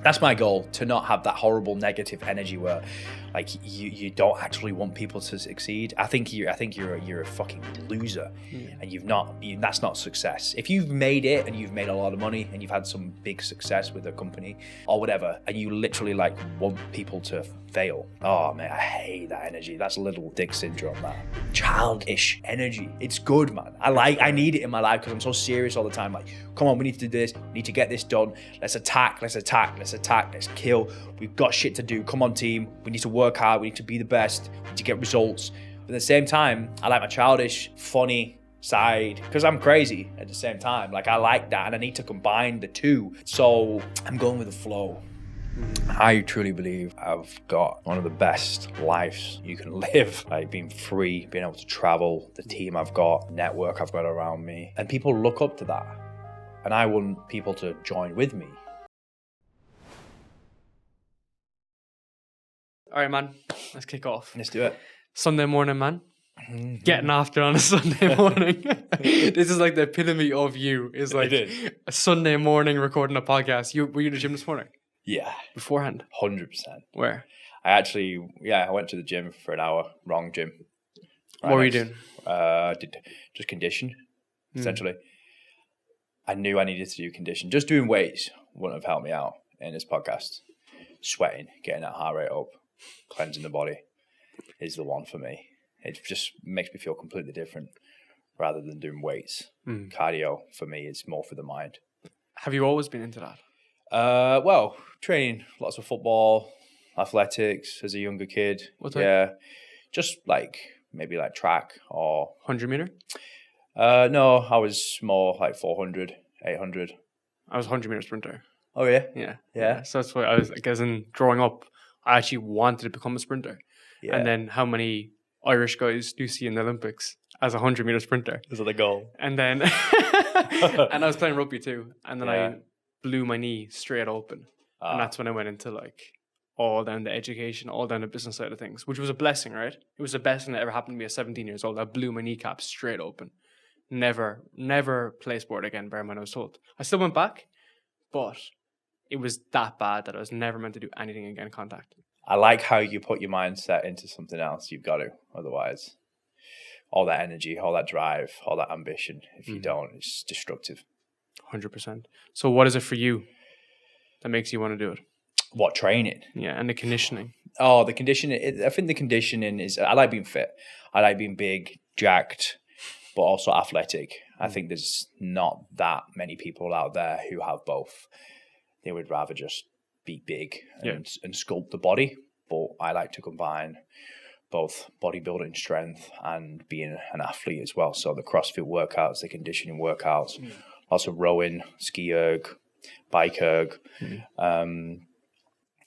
That's my goal, to not have that horrible negative energy where like you don't actually want people to succeed. I think you're a fucking loser, and that's not success. If you've made it and you've made a lot of money and you've had some big success with a company or whatever, and you literally like want people to fail, oh man, I hate that energy. That's little dick syndrome, that childish energy. It's good, man. I need it in my life because I'm so serious all the time. Like, come on, we need to do this, we need to get this done. Let's attack, let's kill. We've got shit to do. Come on, team. We need to work hard. We need to be the best. We need to get results. But at the same time, I like my childish, funny side because I'm crazy at the same time. Like, I like that, and I need to combine the two. So I'm going with the flow. I truly believe I've got one of the best lives you can live. Like, being free, being able to travel, the team I've got, network I've got around me. And people look up to that. And I want people to join with me. All right, man. Let's kick off. Let's do it. Sunday morning, man. Getting after on a Sunday morning. This is like the epitome of you. It's like a Sunday morning recording a podcast. Were you in the gym this morning? Yeah. Beforehand? 100%. Where? I went to the gym for an hour. Wrong gym. What were you doing? Did just condition, essentially. I knew I needed to do condition. Just doing weights wouldn't have helped me out in this podcast. Sweating, getting that heart rate up, cleansing the body is the one for me. It just makes me feel completely different rather than doing weights. Cardio for me is more for the mind. Have you always been into that? Well, training lots of football, athletics as a younger kid. What type? Yeah, just like maybe like track or 100 meter? No, I was more like 400, 800. I was 100 meter sprinter. Oh yeah? Yeah. So that's why I was, like, as in growing up, I actually wanted to become a sprinter. Yeah. And then how many Irish guys do you see in the Olympics as a 100 meter sprinter? Is that the goal? And then, and I was playing rugby too. And then I blew my knee straight open. And that's when I went into like all down the education, all down the business side of things, which was a blessing, right? It was the best thing that ever happened to me at 17 years old. I blew my kneecap straight open. Never play sport again, bear in mind I was told. I still went back, but it was that bad that I was never meant to do anything again contact. I like how you put your mindset into something else. You've got to, otherwise all that energy, all that drive, all that ambition, if you don't, it's destructive. 100%. So what is it for you that makes you want to do it? What, training? Yeah, and the conditioning. Oh, the conditioning. I think the conditioning is, I like being fit. I like being big, jacked, but also athletic. I think there's not that many people out there who have both. They would rather just be big and sculpt the body. But I like to combine both bodybuilding strength and being an athlete as well. So the CrossFit workouts, the conditioning workouts, lots of rowing, ski erg, bike erg. I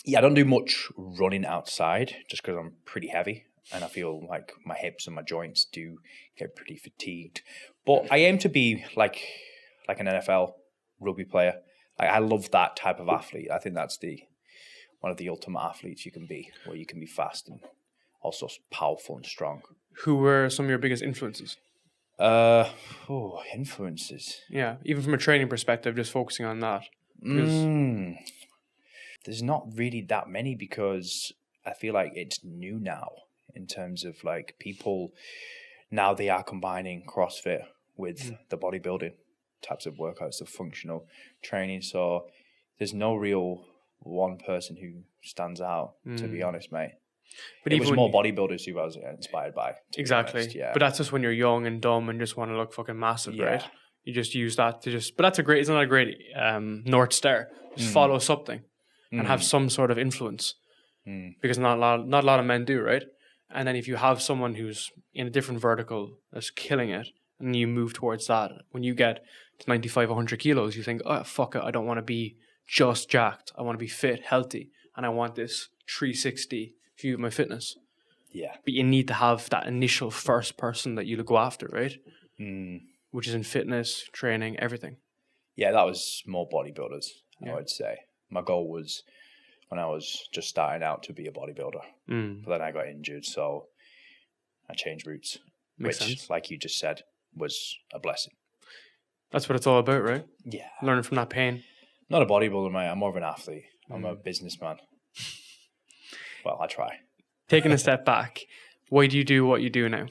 don't do much running outside just because I'm pretty heavy. And I feel like my hips and my joints do get pretty fatigued. But I aim to be like an NFL rugby player. I love that type of athlete. I think that's one of the ultimate athletes you can be, where you can be fast and also powerful and strong. Who were some of your biggest influences? Influences. Yeah, even from a training perspective, just focusing on that. There's not really that many because I feel like it's new now in terms of like people, now they are combining CrossFit with the bodybuilding types of workouts, the functional training. So there's no real one person who stands out, to be honest, mate. But it was more bodybuilders who I was inspired by. Exactly. Honest, yeah. But that's just when you're young and dumb and just want to look fucking massive, right? You just use that to but that's it's not a great North Star. Just follow something and have some sort of influence. Because not a lot of men do, right? And then if you have someone who's in a different vertical that's killing it, and you move towards that, when you get to 95, 100 kilos, you think, oh, fuck it, I don't want to be just jacked. I want to be fit, healthy, and I want this 360 view of my fitness. Yeah. But you need to have that initial first person that you go after, right? Which is in fitness, training, everything. Yeah, that was more bodybuilders, I would say. My goal was, when I was just starting out, to be a bodybuilder. But then I got injured, so I changed routes. Makes sense. Like you just said, was a blessing. That's what it's all about, right? Yeah. Learning from that pain. Not a bodybuilder, mate. I'm more of an athlete. I'm a businessman. Well, I try. Taking a step back, why do you do what you do now?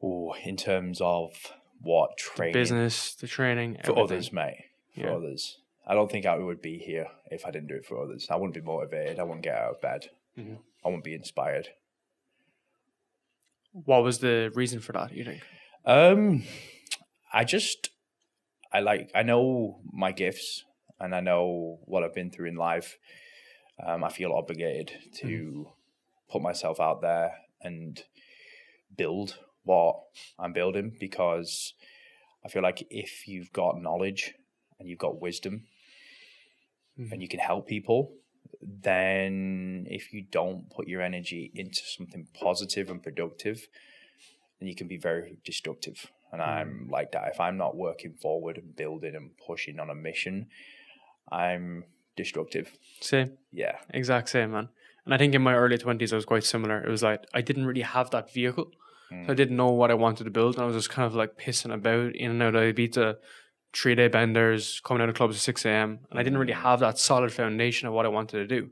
Oh, in terms of what training? The business, the training, for everything. others, mate. For others. I don't think I would be here if I didn't do it for others. I wouldn't be motivated. I wouldn't get out of bed. I wouldn't be inspired. What was the reason for that, you think? I know my gifts and I know what I've been through in life. I feel obligated to put myself out there and build what I'm building, because I feel like if you've got knowledge and you've got wisdom and you can help people, then if you don't put your energy into something positive and productive, then you can be very destructive. And I'm like that. If I'm not working forward and building and pushing on a mission, I'm destructive. Same. Yeah. Exact same, man. And I think in my early 20s, I was quite similar. It was like, I didn't really have that vehicle. So I didn't know what I wanted to build. And I was just kind of like pissing about in and out of Ibiza, 3-day benders, coming out of clubs at 6 a.m. And I didn't really have that solid foundation of what I wanted to do.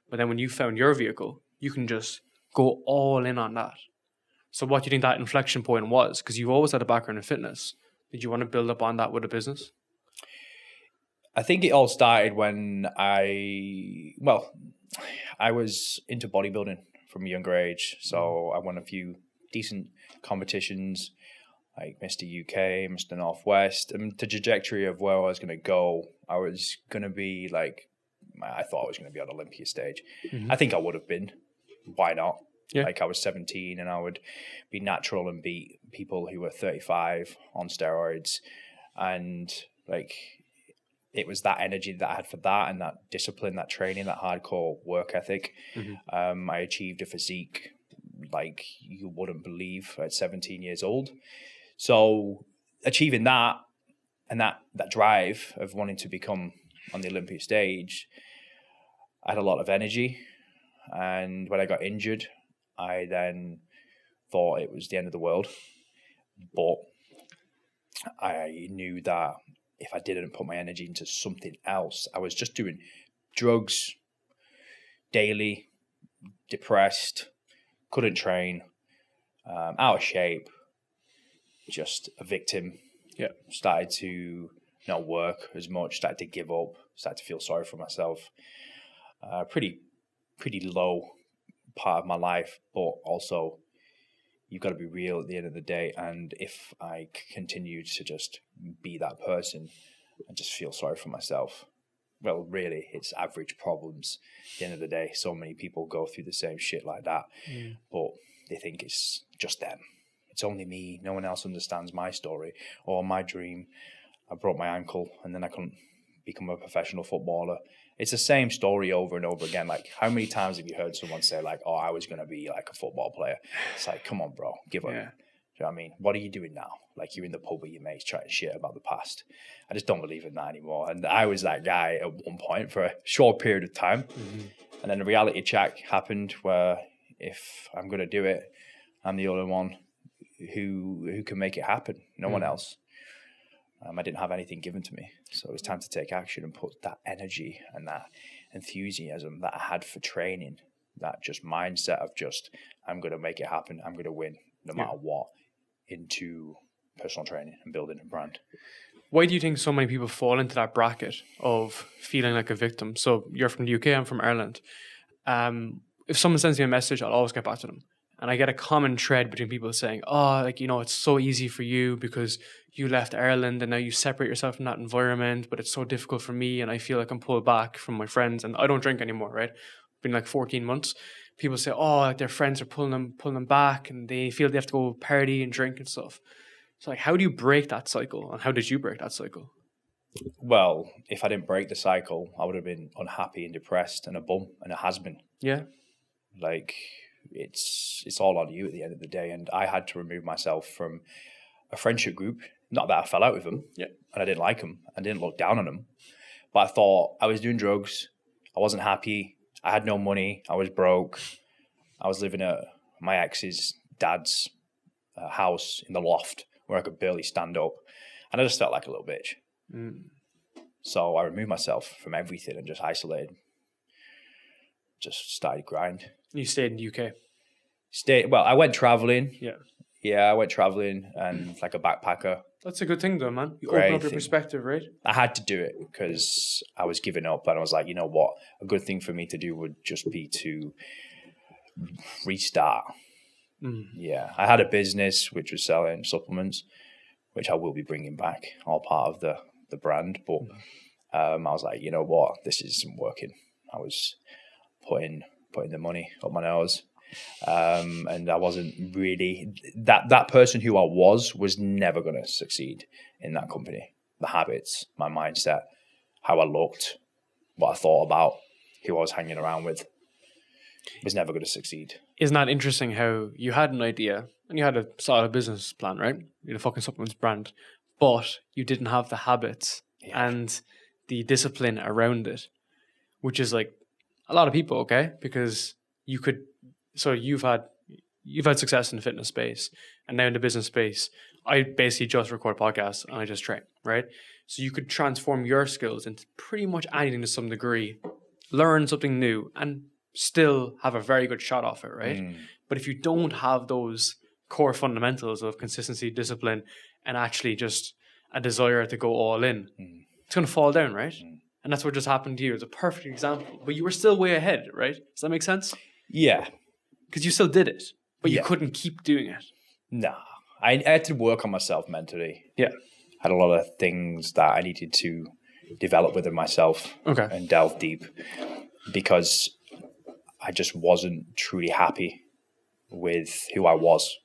But then when you found your vehicle, you can just go all in on that. So what do you think that inflection point was? Because you've always had a background in fitness. Did you want to build up on that with a business? I think it all started when I was into bodybuilding from a younger age. So I won a few decent competitions like Mr. UK, Mr. Northwest, and the trajectory of where I was going to go, I was going to be like, I thought I was going to be on the Olympia stage. I think I would have been. Why not? Yeah. Like I was 17 and I would be natural and beat people who were 35 on steroids. And like, it was that energy that I had for that and that discipline, that training, that hardcore work ethic. I achieved a physique like you wouldn't believe at 17 years old. So achieving that and that drive of wanting to become on the Olympia stage, I had a lot of energy. And when I got injured, I then thought it was the end of the world. But I knew that if I didn't put my energy into something else, I was just doing drugs daily, depressed, couldn't train, out of shape, just a victim. Yeah. Started to not work as much, started to give up, started to feel sorry for myself. Pretty low part of my life, but also you've got to be real at the end of the day. And if I continue to just be that person and just feel sorry for myself, well, really, it's average problems at the end of the day. So many people go through the same shit like that, but they think it's just them. It's only me. No one else understands my story or my dream. I broke my ankle and then I couldn't become a professional footballer. It's the same story over and over again. Like, how many times have you heard someone say like, oh, I was going to be like a football player? It's like, come on, bro, give up. Yeah. Do you know what I mean? What are you doing now? Like, you're in the pub with your mates chatting shit about the past. I just don't believe in that anymore. And I was that guy at one point for a short period of time. And then the reality check happened where if I'm going to do it, I'm the only one who can make it happen. No one else. I didn't have anything given to me. So it was time to take action and put that energy and that enthusiasm that I had for training, that just mindset of just, I'm going to make it happen. I'm going to win no matter what, into personal training and building a brand. Why do you think so many people fall into that bracket of feeling like a victim? So you're from the UK, I'm from Ireland. If someone sends me a message, I'll always get back to them. And I get a common thread between people saying, oh, like, you know, it's so easy for you because you left Ireland and now you separate yourself from that environment, but it's so difficult for me and I feel like I'm pulled back from my friends and I don't drink anymore, right? It's been like 14 months. People say, oh, like their friends are pulling them back and they feel they have to go party and drink and stuff. So like, how do you break that cycle and how did you break that cycle? Well, if I didn't break the cycle, I would have been unhappy and depressed and a bum and a has-been. Yeah. Like, it's all on you at the end of the day. And I had to remove myself from a friendship group. Not that I fell out with them, and I didn't like them, I didn't look down on them, but I thought I was doing drugs. I wasn't happy. I had no money. I was broke. I was living at my ex's dad's house in the loft where I could barely stand up, and I just felt like a little bitch. So I removed myself from everything and just isolated. Just started grind. You stayed in the UK. Well, I went traveling. Yeah. Yeah, I went traveling and like a backpacker. That's a good thing though, man. You Great open up your thing. perspective, right? I had to do it because I was giving up, and I was like, you know what? A good thing for me to do would just be to restart. Yeah, I had a business which was selling supplements, which I will be bringing back, all part of the brand. But I was like, you know what? This isn't working. I was putting the money up my nose. And I wasn't really that person who I was never going to succeed in that company. The habits, my mindset, how I looked, what I thought about, who I was hanging around with, was never going to succeed. Isn't that interesting how you had an idea and you had a solid business plan, right? You had a fucking supplements brand, but you didn't have the habits and the discipline around it, which is like a lot of people, okay? Because you could, so you've had success in the fitness space, and now in the business space, I basically just record podcasts and I just train, right? So you could transform your skills into pretty much anything to some degree, learn something new, and still have a very good shot off it, right? But if you don't have those core fundamentals of consistency, discipline, and actually just a desire to go all in, it's going to fall down, right? And that's what just happened to you. It's a perfect example. But you were still way ahead, right? Does that make sense? Yeah. Because you still did it, but you couldn't keep doing it. Nah. I had to work on myself mentally. Yeah. I had a lot of things that I needed to develop within myself and delve deep, because I just wasn't truly happy with who I was,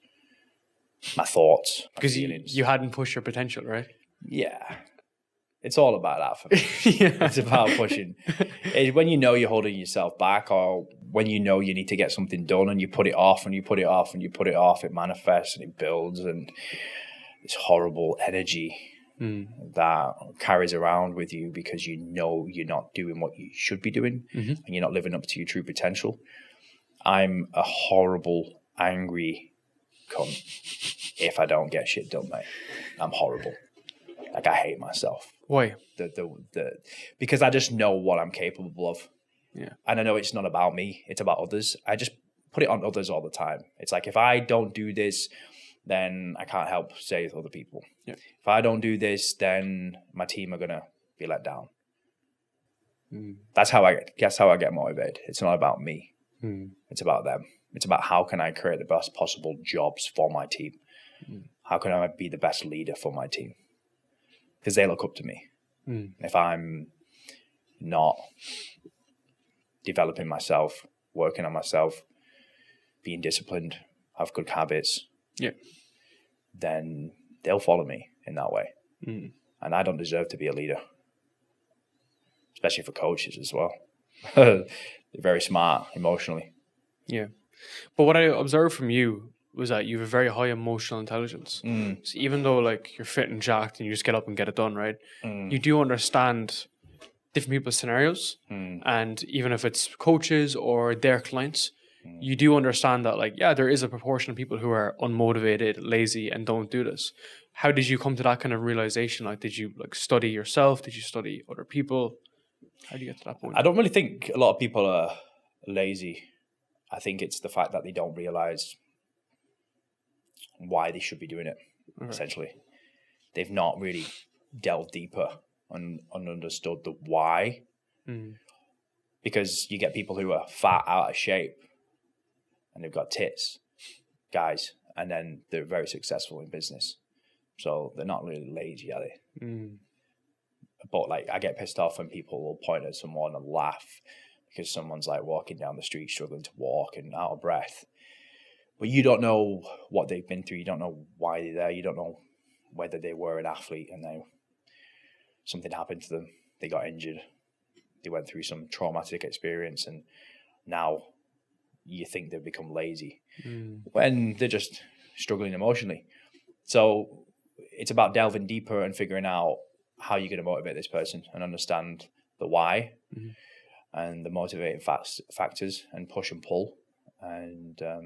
my thoughts, my feelings. You hadn't pushed your potential, right? Yeah. It's all about that for me. It's about pushing. When you know you're holding yourself back, or when you know you need to get something done and you put it off and you put it off and you put it off, it manifests and it builds, and this horrible energy that carries around with you because you know you're not doing what you should be doing and you're not living up to your true potential. I'm a horrible, angry cunt if I don't get shit done, mate. I'm horrible. Like, I hate myself. Why? Because I just know what I'm capable of. Yeah. And I know it's not about me, it's about others. I just put it on others all the time. It's like, if I don't do this, then I can't help save other people. Yeah. If I don't do this, then my team are gonna be let down. That's how I get motivated. It's not about me. It's about them. It's about how can I create the best possible jobs for my team? How can I be the best leader for my team? Because they look up to me. If I'm not developing myself, working on myself, being disciplined, have good habits, then they'll follow me in that way. And I don't deserve to be a leader, especially for coaches as well. They're very smart emotionally. Yeah. But what I observed from you was that you have a very high emotional intelligence. So even though like you're fit and jacked and you just get up and get it done, right? You do understand different people's scenarios. And even if it's coaches or their clients, you do understand that, like, yeah, there is a proportion of people who are unmotivated, lazy, and don't do this. How did you come to that kind of realization? Like, did you like study yourself? Did you study other people? How do you get to that point? I don't really think a lot of people are lazy. I think it's the fact that they don't realize why they should be doing it, essentially. They've not really delved deeper and understood the why. Because you get people who are fat, out of shape, and they've got tits, guys, and then they're very successful in business. So they're not really lazy, are they? But like, I get pissed off when people will point at someone and laugh because someone's like walking down the street struggling to walk and out of breath. But you don't know what they've been through. You don't know why they're there. You don't know whether they were an athlete and then something happened to them. They got injured. They went through some traumatic experience, and now you think they've become lazy when they're just struggling emotionally. So it's about delving deeper and figuring out how you're going to motivate this person and understand the why and the motivating factors and push and pull. And I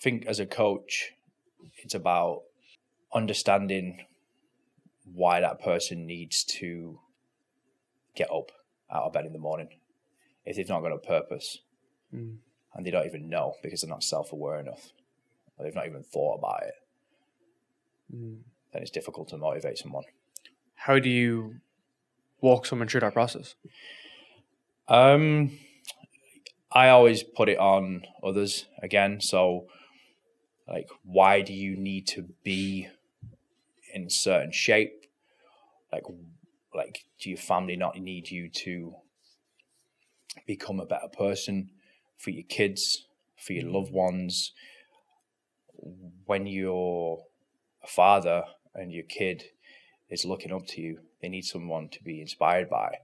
think as a coach, it's about understanding why that person needs to get up out of bed in the morning if they've not got a purpose and they don't even know because they're not self-aware enough, or they've not even thought about it. Then it's difficult to motivate someone. How do you walk someone through that process? I always put it on others again. So, like, why do you need to be in a certain shape? Like, do your family not need you to become a better person for your kids, for your loved ones? When you're a father and your kid is looking up to you, they need someone to be inspired by,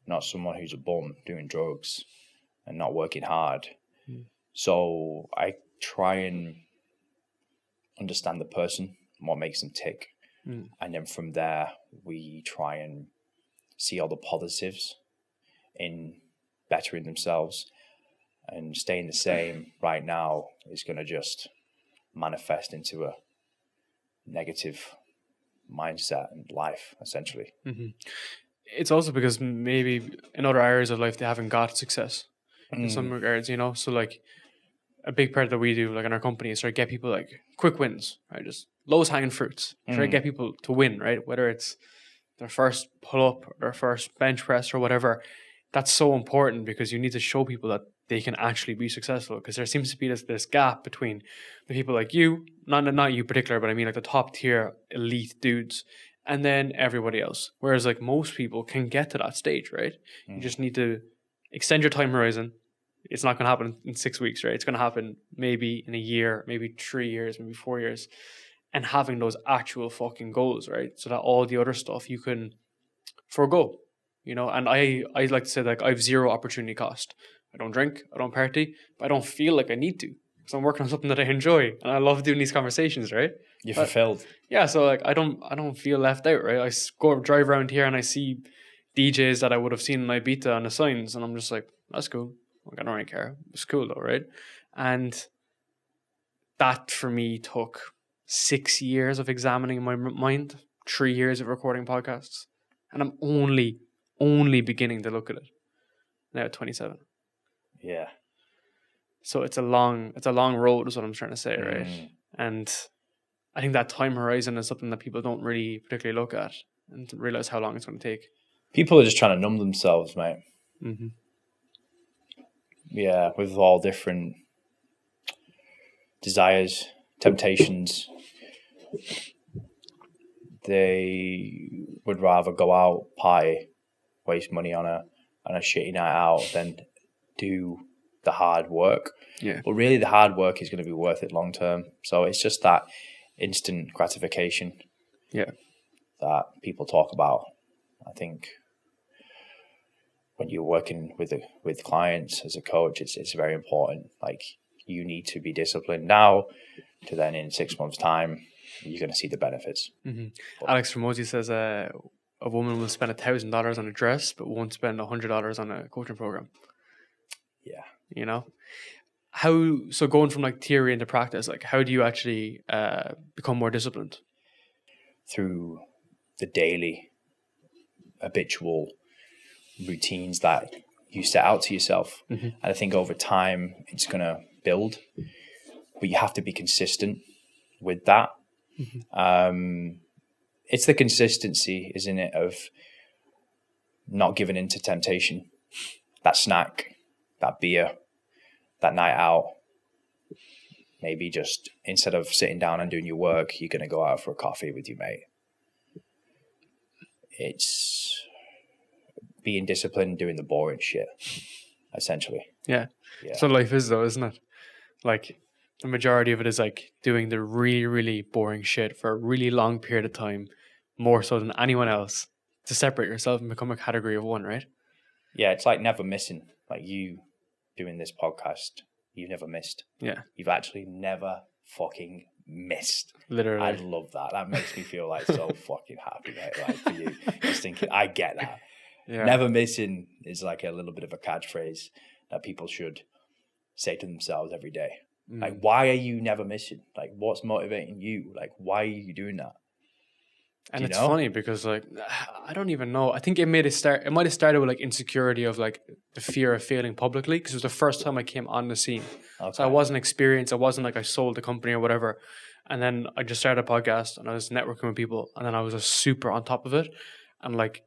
not someone who's a bum doing drugs and not working hard. So I try and understand the person, what makes them tick. And then from there, we try and see all the positives in bettering themselves, and staying the same right now is going to just manifest into a negative mindset and life, essentially. It's also because maybe in other areas of life they haven't got success in some regards, you know. So like a big part that we do, like in our company, is try to get people like quick wins, right? Just lowest hanging fruits. Try to get people to win, right? Whether it's their first pull up or their first bench press or whatever. That's so important because you need to show people that they can actually be successful, because there seems to be this gap between the people like you, not you particular, but I mean like the top tier elite dudes, and then everybody else. Whereas like most people can get to that stage, right? You just need to extend your time horizon. It's not going to happen in 6 weeks, right? It's going to happen maybe in a year, maybe 3 years, maybe 4 years. And having those actual fucking goals, right? So that all the other stuff you can forego, you know? And I like to say, like, I have zero opportunity cost. I don't drink, I don't party, but I don't feel like I need to, because I'm working on something that I enjoy. And I love doing these conversations, right? You're fulfilled. Yeah, so like I don't feel left out, right? I drive around here and I see DJs that I would have seen in Ibiza on the signs, and I'm just like, that's cool. Like, I don't really care. It's cool though, right? And that for me took 6 years of examining my mind, 3 years of recording podcasts, and I'm only beginning to look at it now at 27. Yeah. So it's a long road, is what I'm trying to say, right? And I think that time horizon is something that people don't really particularly look at and realize how long it's going to take. People are just trying to numb themselves, mate. Yeah, with all different desires, temptations. They would rather go out, party, waste money on a shitty night out than do the hard work. Yeah. But really the hard work is going to be worth it long term. So it's just that instant gratification that people talk about. I think when you're working with clients as a coach, it's very important. Like, you need to be disciplined now to then in 6 months' time, you're going to see the benefits. Alex Ramosi says a woman will spend $1,000 on a dress, but won't spend $100 on a coaching program. Yeah. You know? So going from like theory into practice, like how do you actually become more disciplined? Through the daily habitual routines that you set out to yourself. And I think over time it's going to build, but you have to be consistent with that. It's the consistency, isn't it, of not giving in to temptation, that snack, that beer, that night out. Maybe just instead of sitting down and doing your work, you're going to go out for a coffee with your mate. It's being disciplined, doing the boring shit, essentially. Yeah. So life is though, isn't it? Like the majority of it is like doing the really, really boring shit for a really long period of time, more so than anyone else, to separate yourself and become a category of one, right? Yeah, it's like never missing. Like you doing this podcast, you've never missed. Yeah. You've actually never fucking missed. Literally. I love that. That makes me feel like so fucking happy, mate. Like for you, just thinking, I get that. Yeah. Never missing is like a little bit of a catchphrase that people should say to themselves every day. Like, why are you never missing? Like, what's motivating you? Like, why are you doing that? And it's funny because like I don't even know. I think it might have started with like insecurity of like the fear of failing publicly, because it was the first time I came on the scene. Okay. So I wasn't experienced. It wasn't like I sold the company or whatever. And then I just started a podcast and I was networking with people, and then I was just super on top of it. And like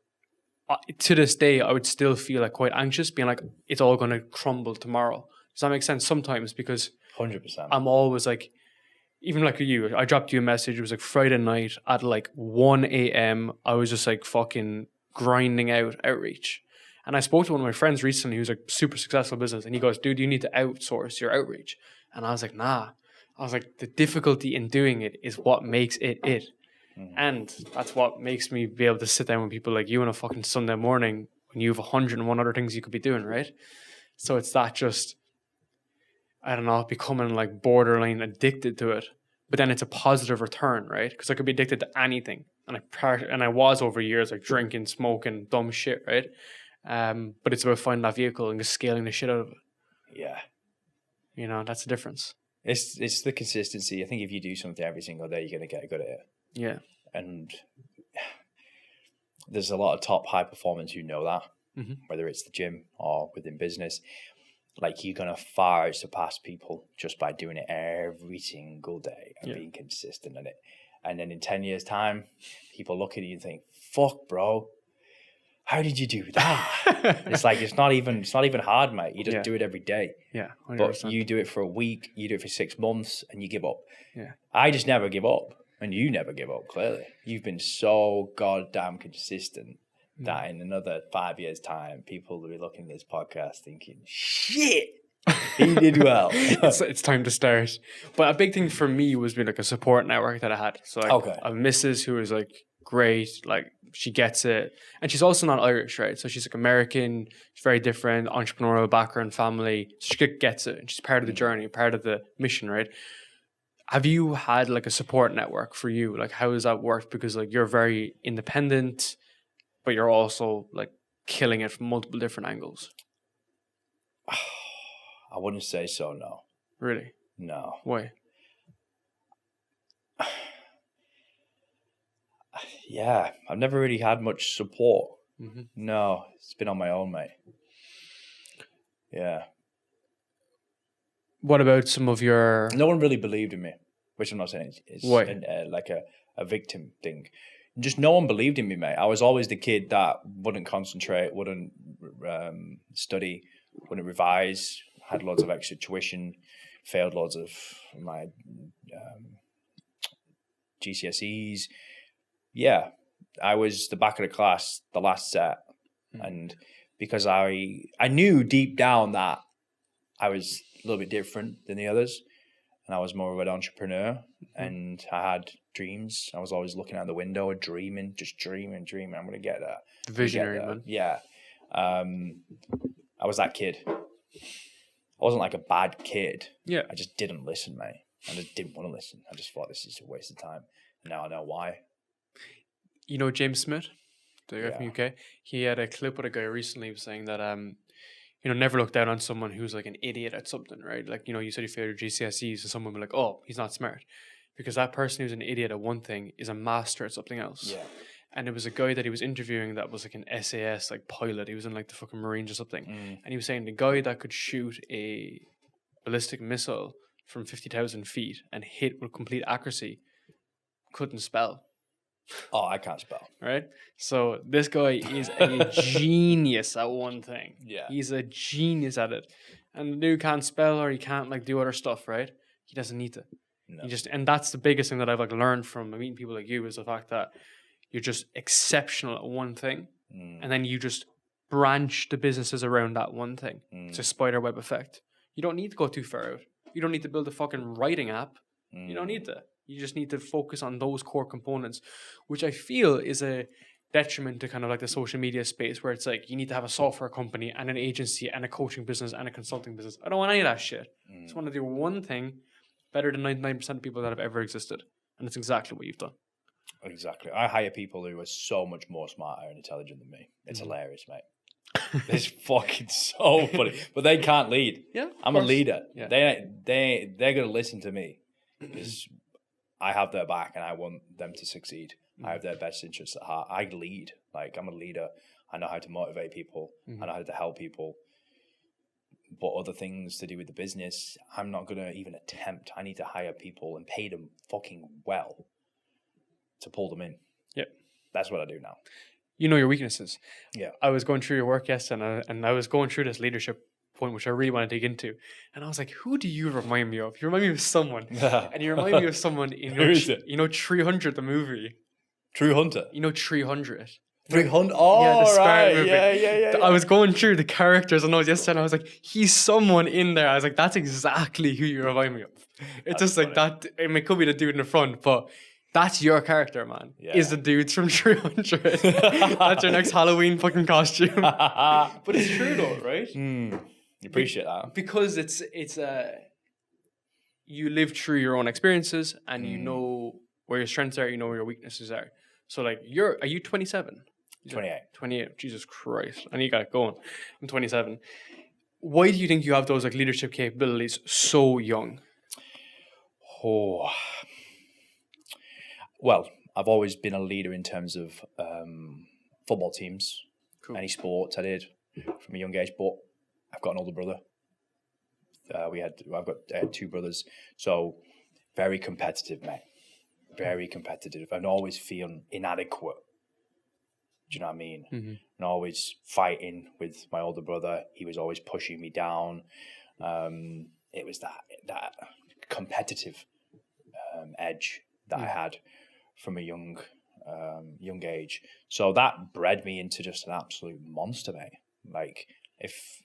to this day, I would still feel like quite anxious, being like, it's all going to crumble tomorrow. Does that make sense? Sometimes, because 100%. I'm always like, even like you, I dropped you a message. It was like Friday night at like 1 a.m. I was just like fucking grinding out outreach. And I spoke to one of my friends recently who's like super successful business. And he goes, dude, you need to outsource your outreach. And I was like, nah. I was like, the difficulty in doing it is what makes it. Mm-hmm. And that's what makes me be able to sit down with people like you on a fucking Sunday morning when you have 101 other things you could be doing, right? So it's that just, I don't know, becoming like borderline addicted to it, but then it's a positive return, right? Because I could be addicted to anything, and I was over years like drinking, smoking, dumb shit, right? But it's about finding that vehicle and just scaling the shit out of it. Yeah, you know, that's the difference. It's the consistency. I think if you do something every single day, you're gonna get good at it. Yeah, and there's a lot of top high performers who know that, mm-hmm. whether it's the gym or within business. Like, you're going to far surpass people just by doing it every single day and being consistent in it. And then in 10 years' time, people look at you and think, fuck, bro, how did you do that? It's like, it's not even hard, mate. You just do it every day. Yeah, 100%. But you do it for a week, you do it for 6 months, and you give up. Yeah. I just never give up. And you never give up, clearly. You've been so goddamn consistent that in another 5 years' time, people will be looking at this podcast thinking, shit, he did well. It's time to start. But a big thing for me was being like a support network that I had. So like a missus who was like great, like she gets it. And she's also not Irish, right? So she's like American, she's very different, entrepreneurial background, family. So she gets it. And she's part of the journey, part of the mission, right? Have you had like a support network for you? Like, how does that work? Because like you're very independent, but you're also like killing it from multiple different angles. I wouldn't say so, no. Really? No. Why? Yeah, I've never really had much support. Mm-hmm. No, it's been on my own, mate. Yeah. What about some of your... No one really believed in me, which I'm not saying it's like a victim thing. Just no one believed in me, mate. I was always the kid that wouldn't concentrate, wouldn't study, wouldn't revise, had loads of extra tuition, failed loads of my GCSEs. Yeah, I was the back of the class, the last set. And because I knew deep down that I was a little bit different than the others, and I was more of an entrepreneur, and I had dreams. I was always looking out the window, dreaming. I'm going to get there. Visionary, man. Yeah. I was that kid. I wasn't like a bad kid. Yeah. I just didn't listen, mate. I just didn't want to listen. I just thought this is a waste of time. And now I know why. You know James Smith, the guy from UK? He had a clip with a guy recently who was saying that never look down on someone who's like an idiot at something, right? Like, you said you failed your GCSEs, and someone will be like, oh, he's not smart. Because that person who's an idiot at one thing is a master at something else. Yeah. And it was a guy that he was interviewing that was like an SAS like pilot. He was in like the fucking Marines or something. And he was saying the guy that could shoot a ballistic missile from 50,000 feet and hit with complete accuracy couldn't spell. Oh, I can't spell. Right? So this guy is a genius at one thing. Yeah. He's a genius at it. And the dude can't spell or he can't like do other stuff, right? He doesn't need to. No. And that's the biggest thing that I've like learned from meeting people like you is the fact that you're just exceptional at one thing. And then you just branch the businesses around that one thing. It's a spider web effect. You don't need to go too far out. You don't need to build a fucking writing app. You don't need to. You just need to focus on those core components, which I feel is a detriment to kind of like the social media space where it's like you need to have a software company and an agency and a coaching business and a consulting business. I don't want any of that shit. I just want to do one thing better than 99% of people that have ever existed. And it's exactly what you've done. Exactly. I hire people who are so much more smarter and intelligent than me. It's hilarious, mate. It's fucking so funny. But they can't lead. Yeah. I'm a leader. Yeah. They're going to listen to me because I have their back and I want them to succeed. I have their best interests at heart. I lead. Like, I'm a leader. I know how to motivate people. I know how to help people. But other things to do with the business, I'm not going to even attempt. I need to hire people and pay them fucking well to pull them in. Yep. That's what I do now. You know your weaknesses. Yeah. I was going through your work yesterday, and I was going through this leadership point, which I really want to dig into. And I was like, who do you remind me of? You remind me of someone. And you remind me of someone in Who is it? 300, the movie. True Hunter. 300. 300. Oh, yeah, the Spartan right. movie. Yeah. I was going through the characters and I was yesterday, and I was like, he's someone in there. I was like, that's exactly who you remind me of. It's just like that. I mean, it could be the dude in the front, but that's your character, man. Yeah. Is the dudes from 300. That's your next Halloween fucking costume. But it's true though, right? You appreciate that. Because it's you live through your own experiences and you know where your strengths are, you know where your weaknesses are. So like are you 27? 28. 28. Jesus Christ. I need to get it going. I'm 27. Why do you think you have those like leadership capabilities so young? Oh. Well, I've always been a leader in terms of football teams, any sports I did from a young age, but I've got an older brother. I had two brothers, so very competitive, mate. Very competitive, and always feeling inadequate. Do you know what I mean? And always fighting with my older brother. He was always pushing me down. It was that competitive edge that I had from a young age. So that bred me into just an absolute monster, mate. Like, if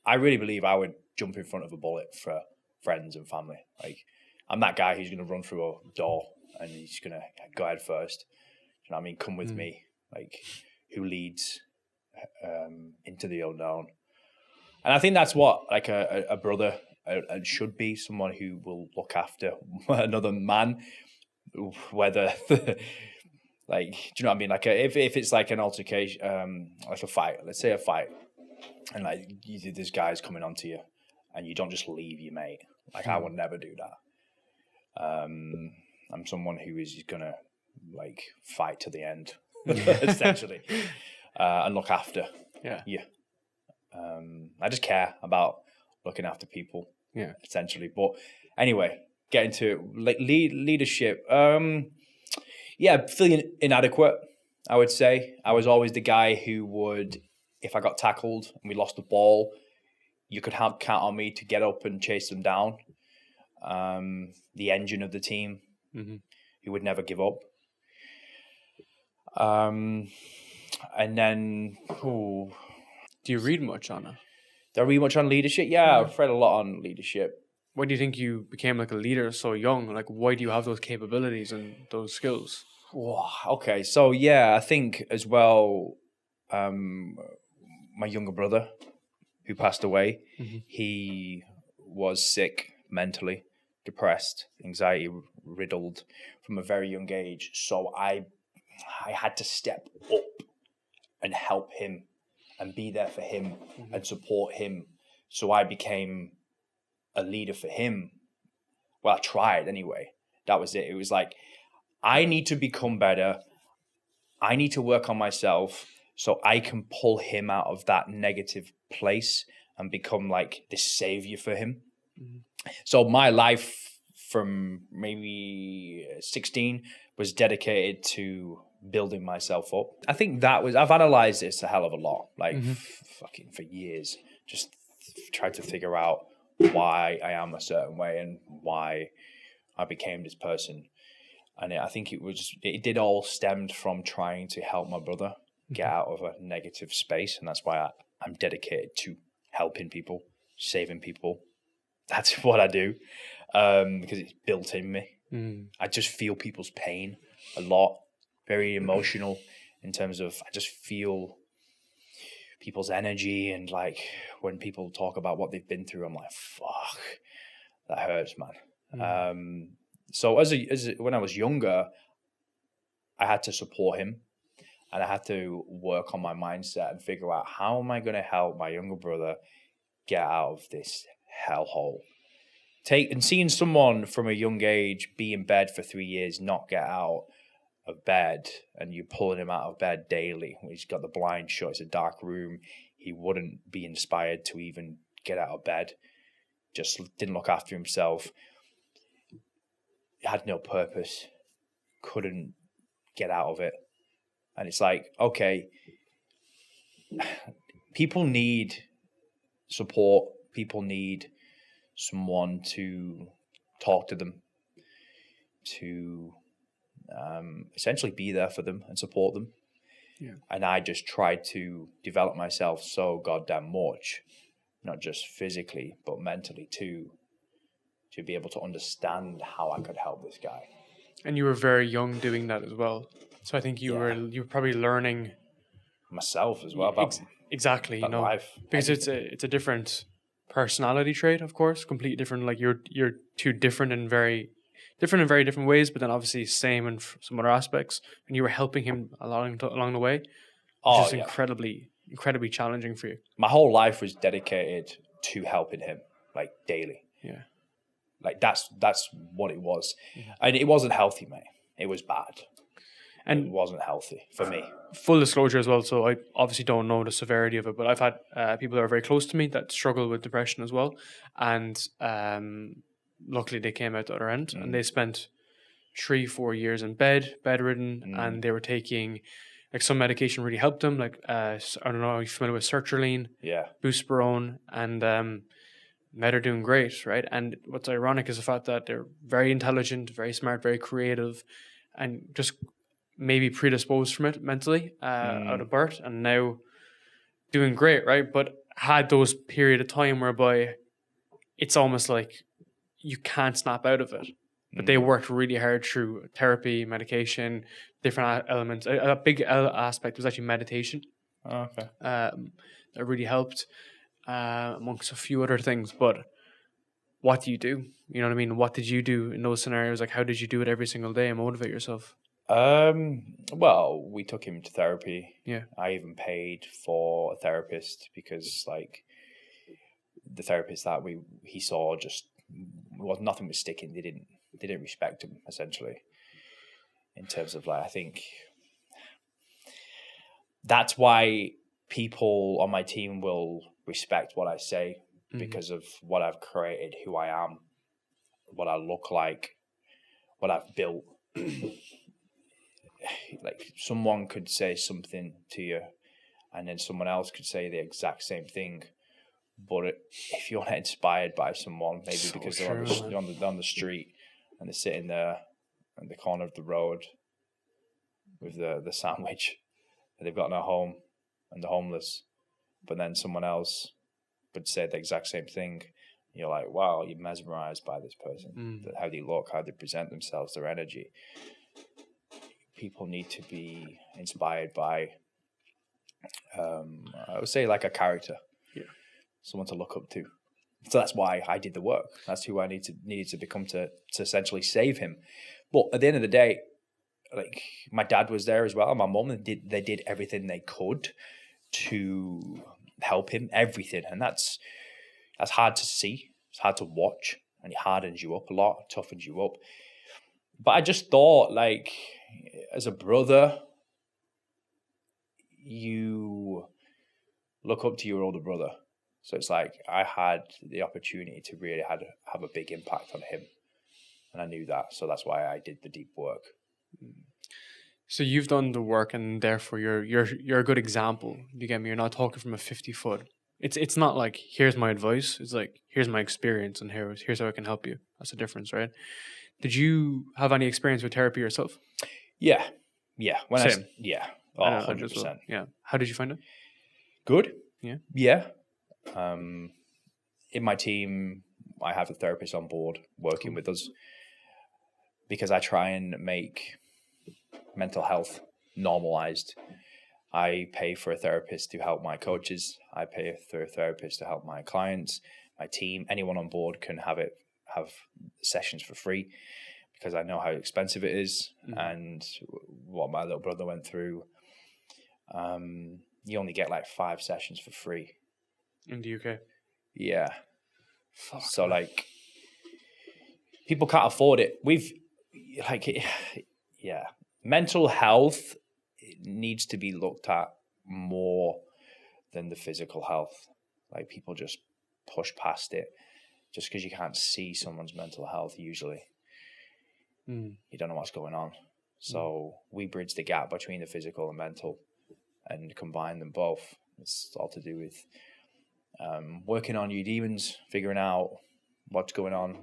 I really believe I would jump in front of a bullet for friends and family. Like, I'm that guy who's going to run through a door and he's going to go head first. You know what I mean? Come with me. Like, who leads into the unknown. And I think that's what like a brother should be, someone who will look after another man, whether like, do you know what I mean? Like if it's like an altercation, like a fight, let's say a fight, and like this guy's coming onto you and you don't just leave your mate. Like I would never do that. I'm someone who is gonna like fight to the end, essentially, and look after. Yeah. I just care about looking after people. Yeah. Essentially, but anyway, getting to like leadership. Feeling inadequate. I would say I was always the guy who would, if I got tackled and we lost the ball, you could count on me to get up and chase them down. The engine of the team, who would never give up. And then, do you read much on it? Do I read much on leadership? Yeah, I've read a lot on leadership. Why do you think you became like a leader so young? Like, why do you have those capabilities and those skills? Okay, so yeah, I think as well, my younger brother who passed away, he was sick mentally, depressed, anxiety riddled from a very young age. So I had to step up and help him and be there for him and support him. So I became a leader for him. Well, I tried anyway. That was it. It was like, I need to become better. I need to work on myself so I can pull him out of that negative place and become like this savior for him. So my life from maybe 16 was dedicated to building myself up. I think I've analyzed this a hell of a lot, like fucking for years, just tried to figure out why I am a certain way and why I became this person. And I think it did all stemmed from trying to help my brother get out of a negative space. And that's why I'm dedicated to helping people, saving people. That's what I do, because it's built in me. I just feel people's pain a lot, very emotional in terms of I just feel people's energy. And like when people talk about what they've been through, I'm like, fuck, that hurts, man. So when I was younger, I had to support him and I had to work on my mindset and figure out how am I going to help my younger brother get out of this hellhole. Seeing someone from a young age be in bed for 3 years, not get out, of bed and you're pulling him out of bed daily, he's got the blind shut, it's a dark room, he wouldn't be inspired to even get out of bed, just didn't look after himself, had no purpose, couldn't get out of it. And it's like, okay, people need support, people need someone to talk to them, to essentially be there for them and support them. Yeah. And I just tried to develop myself so goddamn much, not just physically, but mentally too, to be able to understand how I could help this guy. And you were very young doing that as well. So I think you were probably learning myself as well about exactly, you know, life. because it's a different personality trait, of course, completely different. Like you're two different in very different ways, but then obviously same in some other aspects. And you were helping him along the way, which is incredibly challenging for you. My whole life was dedicated to helping him, like daily. Yeah, like that's what it was, and it wasn't healthy, mate. It was bad. And it wasn't healthy for me. Full disclosure as well, so I obviously don't know the severity of it, but I've had people that are very close to me that struggle with depression as well. And luckily they came out the other end and they spent 3-4 years in bedridden, and they were taking, like, some medication really helped them. Like, I don't know, are you familiar with sertraline? Yeah. Buspirone, and now they're doing great, right? And what's ironic is the fact that they're very intelligent, very smart, very creative, and just maybe predisposed from it mentally out of birth, and now doing great, right? But had those period of time whereby it's almost like you can't snap out of it. But they worked really hard through therapy, medication, different elements. A big aspect was actually meditation. Oh, okay. That really helped, amongst a few other things. But what do you do? You know what I mean? What did you do in those scenarios? Like, how did you do it every single day and motivate yourself? Well, we took him to therapy. Yeah. I even paid for a therapist because, like, the therapist that he saw just nothing was sticking. They didn't respect him, essentially, in terms of, like, I think that's why people on my team will respect what I say, because of what I've created, who I am, what I look like, what I've built. Like, someone could say something to you and then someone else could say the exact same thing. But if you're not inspired by someone, maybe so because they're on the street and they're sitting there in the corner of the road with the sandwich and they've got no home and they're homeless, but then someone else would say the exact same thing, you're like, wow, you're mesmerized by this person, how they look, how they present themselves, their energy. People need to be inspired by, I would say, like a character. Yeah. Someone to look up to. So that's why I did the work. That's who I needed to become to essentially save him. But at the end of the day, like, my dad was there as well. My mum, they did everything they could to help him, everything. And that's hard to see. It's hard to watch, and it hardens you up a lot, toughens you up. But I just thought, like, as a brother, you look up to your older brother. So it's like I had the opportunity to really have a big impact on him. And I knew that. So that's why I did the deep work. So you've done the work, and therefore you're a good example. You get me? You're not talking from a 50-foot. It's not like, here's my advice. It's like, here's my experience, and here's how I can help you. That's the difference, right? Did you have any experience with therapy yourself? Yeah. Same. 100%. Yeah. How did you find it? Good. Yeah. In my team, I have a therapist on board working with us because I try and make mental health normalized. I pay for a therapist to help my coaches. I pay for a therapist to help my clients, my team. Anyone on board can have sessions for free because I know how expensive it is and what my little brother went through. You only get like 5 sessions for free. In the UK? Yeah. Fuck, so, like, people can't afford it. mental health needs to be looked at more than the physical health. Like, people just push past it just because you can't see someone's mental health. Usually you don't know what's going on. So we bridge the gap between the physical and mental and combine them both. It's all to do with working on your demons, figuring out what's going on,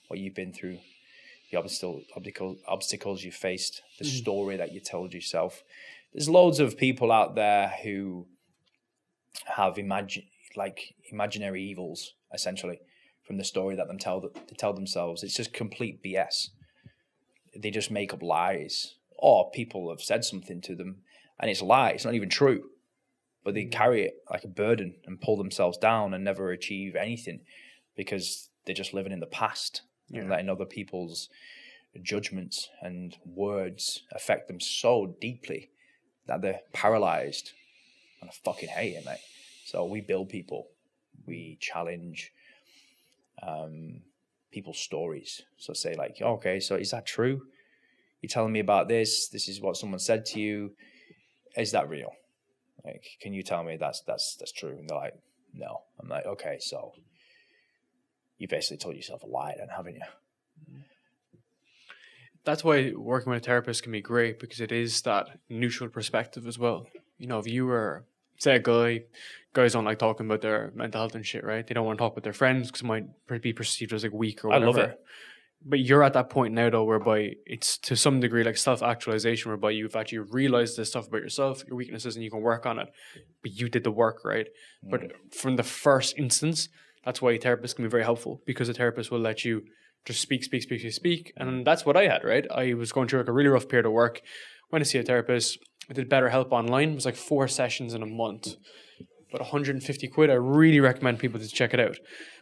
what you've been through, the obstacles you faced, the story that you told yourself. There's loads of people out there who have imaginary evils, essentially, from the story that they tell themselves. It's just complete BS. They just make up lies, or people have said something to them and it's a lie. It's not even true, but they carry it like a burden and pull themselves down and never achieve anything because they're just living in the past and letting other people's judgments and words affect them so deeply that they're paralyzed. And I fucking hate it, mate. So we build people. We challenge people's stories. So say like, okay, so is that true? You're telling me about this. This is what someone said to you. Is that real? Like, can you tell me that's true? And they're like, no. I'm like, okay, so you basically told yourself a lie then, haven't you? That's why working with a therapist can be great, because it is that neutral perspective as well. You know, if you were, say, guys don't like talking about their mental health and shit, right? They don't want to talk with their friends because it might be perceived as like weak or whatever. I love it. But you're at that point now, though, whereby it's to some degree like self-actualization, whereby you've actually realized this stuff about yourself, your weaknesses, and you can work on it. But you did the work, right? But from the first instance, that's why a therapist can be very helpful, because a therapist will let you just speak. And that's what I had, right? I was going through like a really rough period of work. Went to see a therapist. I did BetterHelp online. It was like 4 sessions in a month. But 150 quid. I really recommend people to check it out.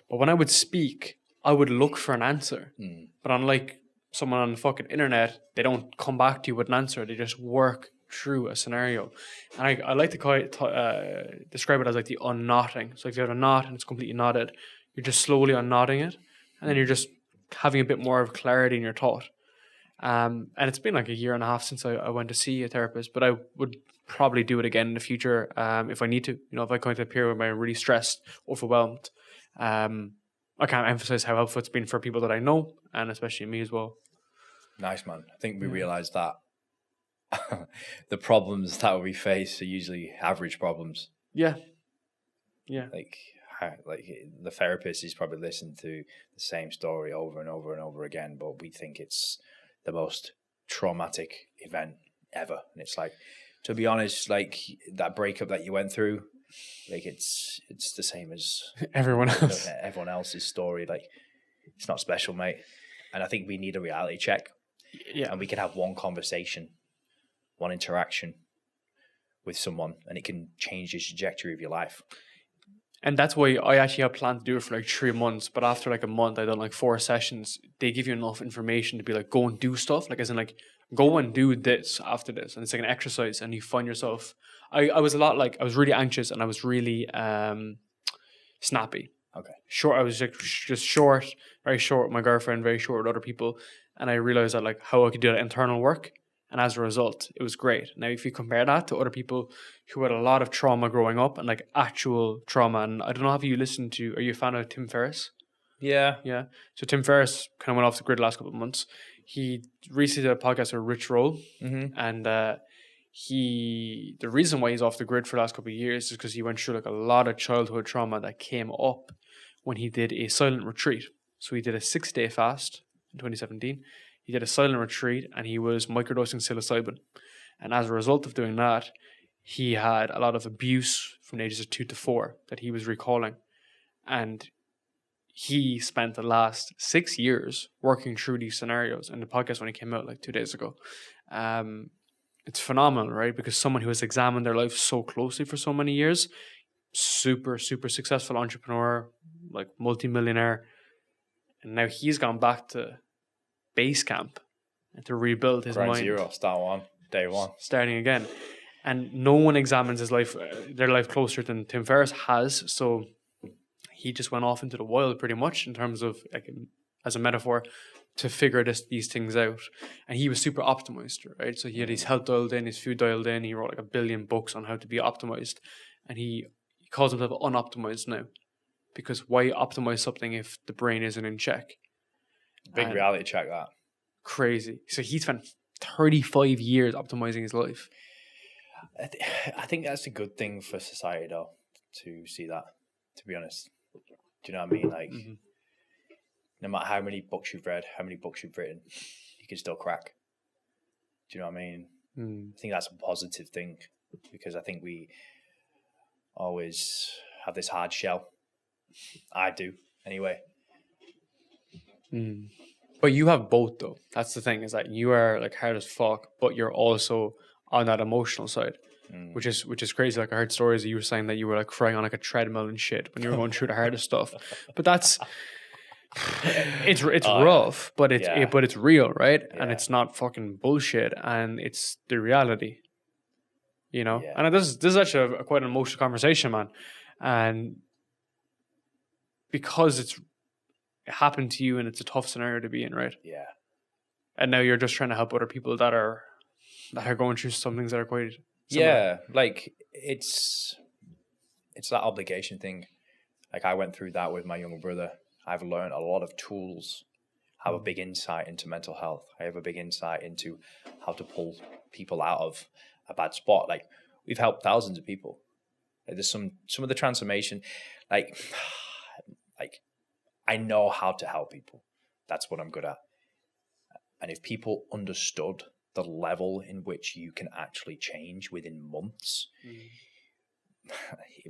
But when I would speak, I would look for an answer. But unlike someone on the fucking internet, they don't come back to you with an answer. They just work through a scenario. And I like to describe it as like the unknotting. So if you have a knot and it's completely knotted, you're just slowly unknotting it. And then you're just having a bit more of clarity in your thought. And it's been like 1.5 years since I went to see a therapist, but I would probably do it again in the future if I need to. You know, if I come to a period where I'm really stressed, overwhelmed, I can't emphasize how helpful it's been for people that I know, and especially me as well. Nice, man. I think we realized that the problems that we face are usually average problems. Yeah. Like the therapist is probably listening to the same story over and over and over again, but we think it's the most traumatic event ever. And it's like, to be honest, like that breakup that you went through, like it's the same as everyone else's story. Like, it's not special, mate. And I think we need a reality check. Yeah. And we can have one conversation, one interaction with someone, and it can change the trajectory of your life. And that's why I actually had planned to do it for like 3 months. But after like a month, I done like 4 sessions. They give you enough information to be like, go and do stuff. Like, as in like, go and do this after this. And it's like an exercise, and you find yourself. I was really anxious, and I was really snappy. Okay. Short. I was like just short, very short with my girlfriend, very short with other people. And I realized that like how I could do that internal work. And as a result, it was great. Now, if you compare that to other people who had a lot of trauma growing up, and like actual trauma, and I don't know, are you a fan of Tim Ferriss? Yeah. So Tim Ferriss kind of went off the grid the last couple of months. He recently did a podcast with Rich Roll, and the reason why he's off the grid for the last couple of years is because he went through like a lot of childhood trauma that came up when he did a silent retreat. So he did a 6-day fast in 2017. He did a silent retreat, and he was microdosing psilocybin. And as a result of doing that, he had a lot of abuse from the ages of 2 to 4 that he was recalling. And he spent the last 6 years working through these scenarios. And the podcast, when it came out like 2 days ago, it's phenomenal, right? Because someone who has examined their life so closely for so many years, super, super successful entrepreneur, like multimillionaire. And now he's gone back to base camp and to rebuild his mind. Zero, day one. Starting again. And no one examines their life closer than Tim Ferriss has. So he just went off into the wild pretty much in terms of like as a metaphor, to figure these things out. And he was super optimized, right? So he had his health dialed in, his food dialed in. He wrote like 1 billion books on how to be optimized. And he calls himself unoptimized now. Because why optimize something if the brain isn't in check? Big reality check, that. Crazy. So he spent 35 years optimizing his life. I think that's a good thing for society, though, to see that, to be honest. Do you know what I mean? Like, no matter how many books you've read, how many books you've written, you can still crack. Do you know what I mean? I think that's a positive thing, because I think we always have this hard shell. I do, anyway. But you have both, though. That's the thing, is that you are like hard as fuck, but you're also on that emotional side, which is crazy. Like, I heard stories that you were saying that you were like crying on like a treadmill and shit when you were going through the hardest stuff. But that's it's rough, but it's real, right? Yeah. And it's not fucking bullshit, and it's the reality, you know. Yeah. And this is actually quite an emotional conversation, man, and because it happened to you and it's a tough scenario to be in, right? Yeah. And now you're just trying to help other people that are going through some things that are quite similar. Yeah, like it's that obligation thing. Like, I went through that with my younger brother. I've learned a lot of tools. I have a big insight into mental health. I have a big insight into how to pull people out of a bad spot. Like, we've helped thousands of people. Like, there's some of the transformation, like I know how to help people. That's what I'm good at. And if people understood the level in which you can actually change within months,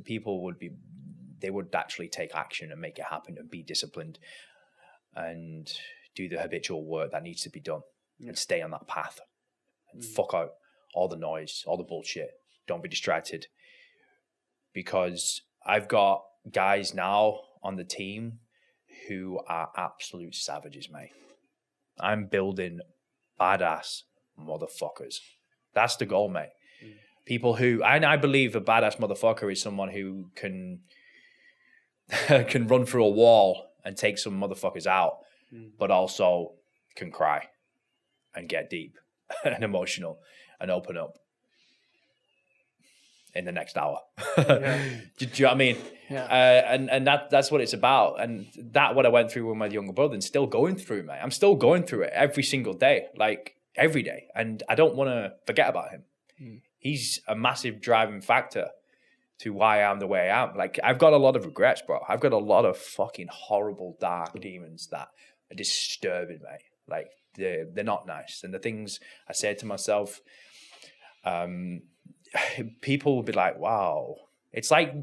people would actually take action and make it happen and be disciplined and do the habitual work that needs to be done and stay on that path and fuck out all the noise, all the bullshit. Don't be distracted, because I've got guys now on the team who are absolute savages, mate. I'm building badass motherfuckers. That's the goal, mate. People who, and I believe a badass motherfucker is someone who can run through a wall and take some motherfuckers out, but also can cry and get deep and emotional and open up in the next hour. Yeah. Do you know what I mean? Yeah. And that's what it's about. And that what I went through with my younger brother and still going through, mate. I'm still going through it every single day, like every day. And I don't want to forget about him. He's a massive driving factor to why I'm the way I am. Like, I've got a lot of regrets, bro. I've got a lot of fucking horrible, dark demons that are disturbing, mate. Like, they're not nice. And the things I said to myself, people will be like, wow. It's like,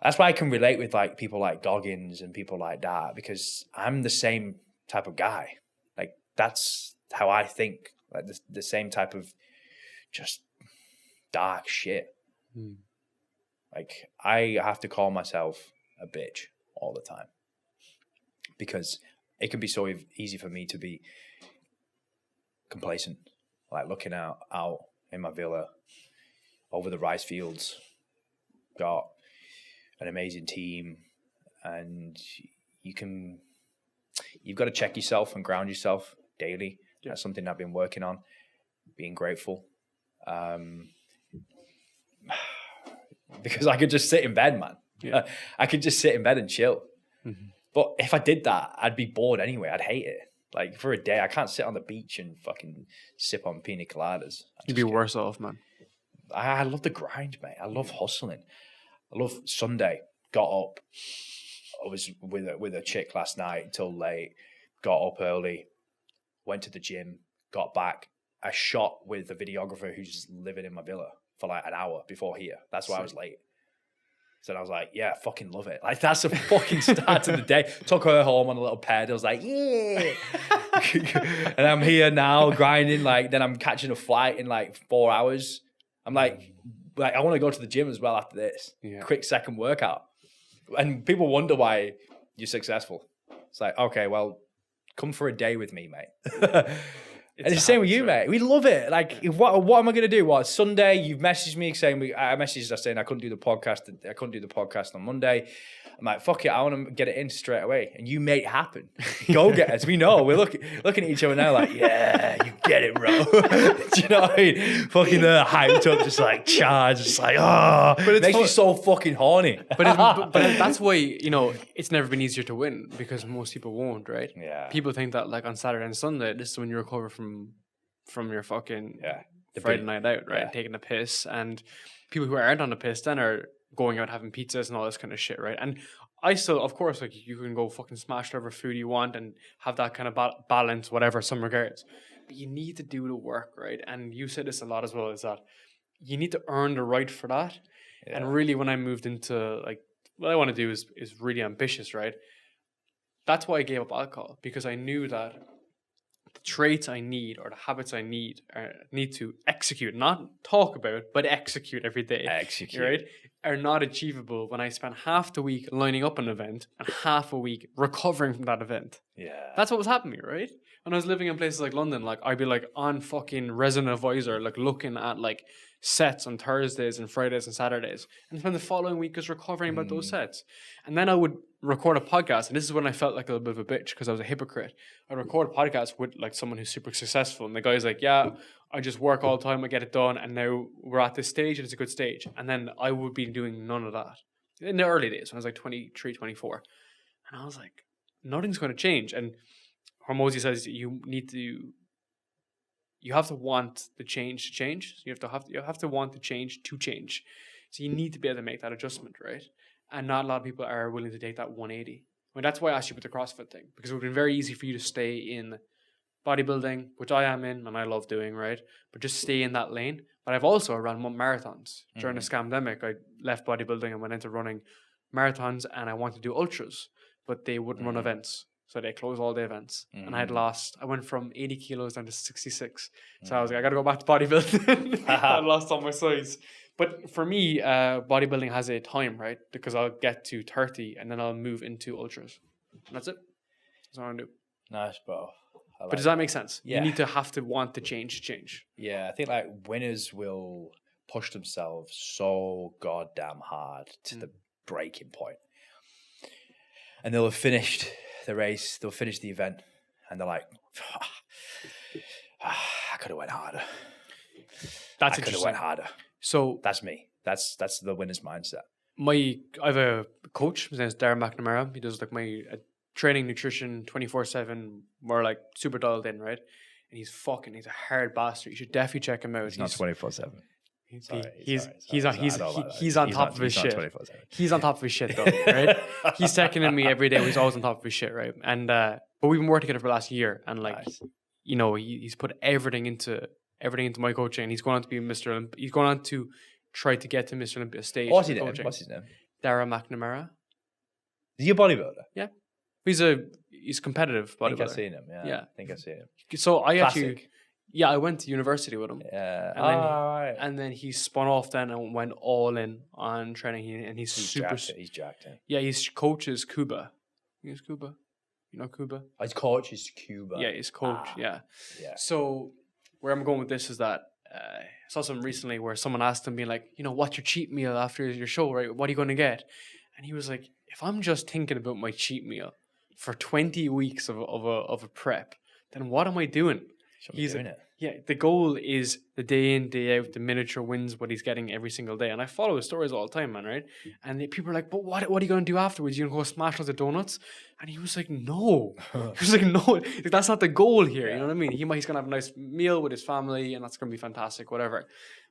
that's why I can relate with like people like Goggins and people like that, because I'm the same type of guy. Like, that's how I think. Like, the same type of just dark shit. Like, I have to call myself a bitch all the time, because it can be so easy for me to be complacent, like looking out in my villa over the rice fields, got an amazing team, and you've got to check yourself and ground yourself daily. Yeah. That's something I've been working on, being grateful. Because I could just sit in bed, man. Yeah. I could just sit in bed and chill. But if I did that, I'd be bored anyway. I'd hate it. Like, for a day, I can't sit on the beach and fucking sip on pina coladas. You'd be worse off, man. I love the grind, mate. I love hustling. I love Sunday. Got up. I was with a chick last night till late. Got up early. Went to the gym. Got back. I shot with a videographer who's living in my villa for like an hour before here. That's why I was late. So I was like, yeah, I fucking love it. Like, that's a fucking start to the day. Took her home on a little ped. I was like, yeah. And I'm here now grinding. Like, then I'm catching a flight in like 4 hours. I'm like I want to go to the gym as well after this. Yeah. Quick second workout. And people wonder why you're successful. It's like, okay, well, come for a day with me, mate. And it's the same with you, mate. We love it. Like, what am I going to do? What, Sunday, you've messaged me saying, I messaged us saying I couldn't do the podcast on Monday. I'm like, fuck it, I want to get it in straight away. And you make it happen. Go get us. We know. We're looking at each other now like, yeah, you get it, bro. Do you know what I mean? Fucking hyped up, just like charged, just like, oh. But it makes me so fucking horny. But that's why, you know, it's never been easier to win because most people won't, right? Yeah. People think that like on Saturday and Sunday, this is when you recover from your fucking Friday night out, right? Taking a piss. And people who aren't on the piss then are going out having pizzas and all this kind of shit, right? And I still, of course, like you can go fucking smash whatever food you want and have that kind of balance, whatever, some regards. But you need to do the work, right? And you said this a lot as well, is that you need to earn the right for that. Yeah. And really, when I moved into like, what I want to do is really ambitious, right? That's why I gave up alcohol, because I knew that the traits I need or the habits I need to execute, not talk about, but execute every day. Right? Are not achievable when I spend half the week lining up an event and half a week recovering from that event. Yeah. That's what was happening to me, right? When I was living in places like London, like I'd be like on fucking resident advisor, like looking at like sets on Thursdays and Fridays and Saturdays, and spend the following week just recovering about those sets. And then I would record a podcast, and this is when I felt like a little bit of a bitch because I was a hypocrite. I'd record a podcast with like someone who's super successful, and the guy's like, yeah, I just work all the time, I get it done, and now we're at this stage and it's a good stage. And then I would be doing none of that in the early days when I was like 23, 24. And I was like, nothing's going to change. And Hormozy says you have to want the change to change. So you have to want the change to change. So you need to be able to make that adjustment, right? And not a lot of people are willing to take that 180. I mean, that's why I asked you about the CrossFit thing, because it would have been very easy for you to stay in bodybuilding, which I am in and I love doing, right? But just stay in that lane. But I've also run marathons. During the scamdemic, I left bodybuilding and went into running marathons, and I wanted to do ultras, but they wouldn't run events. So they closed all the events. And I went from 80 kilos down to 66. So I was like, I got to go back to bodybuilding. I lost all my size. But for me, bodybuilding has a time, right? Because I'll get to 30 and then I'll move into ultras. And that's it. That's what I want to do. Nice, bro. But does that make sense? Yeah. You need to have to want to change. Yeah, I think like winners will push themselves so goddamn hard to the breaking point. And they'll have finished the race, they'll finish the event, and they're like, I could have went harder. That's I could have went harder. So that's me. That's the winner's mindset. I have a coach. His name is Darren McNamara. He does like my training, nutrition, 24/7. We're like super dialed in, right? And he's a hard bastard. You should definitely check him out. He's not 24/7. He's on top of his shit. He's on top of his shit though, right? He's checking in me every day. He's always on top of his shit, right? And but we've been working together for the last year, and like, you know, he's put everything into my coaching. He's going on to be Mr. Olympia. He's going on to try to get to Mr. Olympia stage. What's his name? Darren McNamara. Is he a bodybuilder? Yeah, he's competitive bodybuilder. I think I've seen him. Yeah. I think I've seen him. So I went to university with him. Yeah. And then he spun off then and went all in on training. And he's super. He's jacked. Yeah, his coach is Cuba. He's Cuba. You know Cuba? His coach is Cuba. Yeah, his coach. Yeah. So where I'm going with this is that I saw something recently where someone asked him, being like, you know, what's your cheat meal after your show, right? What are you going to get? And he was like, if I'm just thinking about my cheat meal for 20 weeks of a prep, then what am I doing? He's doing it. Yeah, the goal is the day in, day out, the miniature wins what he's getting every single day. And I follow his stories all the time, man, right? And people are like, but what are you going to do afterwards? You going to go smash loads of donuts? And he was like, no. He was like, no, that's not the goal here. You know what I mean? He's going to have a nice meal with his family, and that's going to be fantastic, whatever.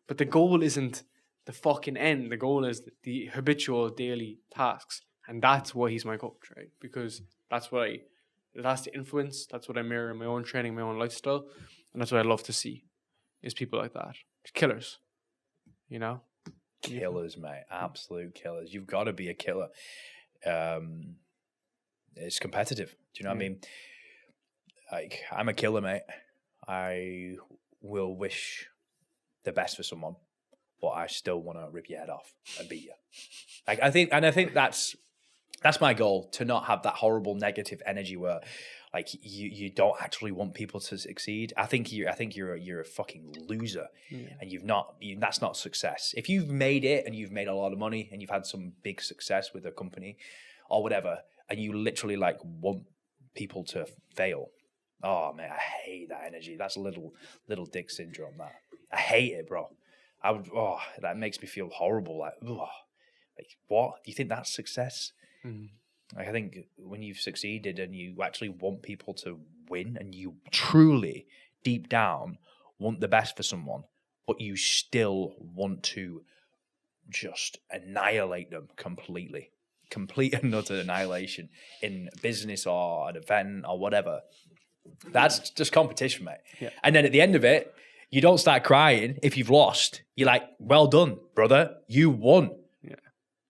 But the goal isn't the fucking end. The goal is the habitual daily tasks. And that's why he's my coach, right? Because that's the influence. That's what I mirror in my own training, my own lifestyle. And that's what I love to see, is people like that. Killers, you know? Killers, mate. Absolute killers. You've got to be a killer. It's competitive. Do you know what I mean? Like, I'm a killer, mate. I will wish the best for someone, but I still want to rip your head off and beat you. I think that's my goal, to not have that horrible negative energy where like you don't actually want people to succeed. I think you're a fucking loser, and that's not success. If you've made it and you've made a lot of money and you've had some big success with a company or whatever, and you literally like want people to fail. Oh man, I hate that energy. That's little dick syndrome. That I hate it, bro. That makes me feel horrible. Like what? Do you think that's success? Like, I think when you've succeeded and you actually want people to win and you truly, deep down, want the best for someone, but you still want to just annihilate them completely. Complete and utter annihilation in business or an event or whatever. That's just competition, mate. Yeah. And then at the end of it, you don't start crying if you've lost. You're like, well done, brother. You won. Yeah.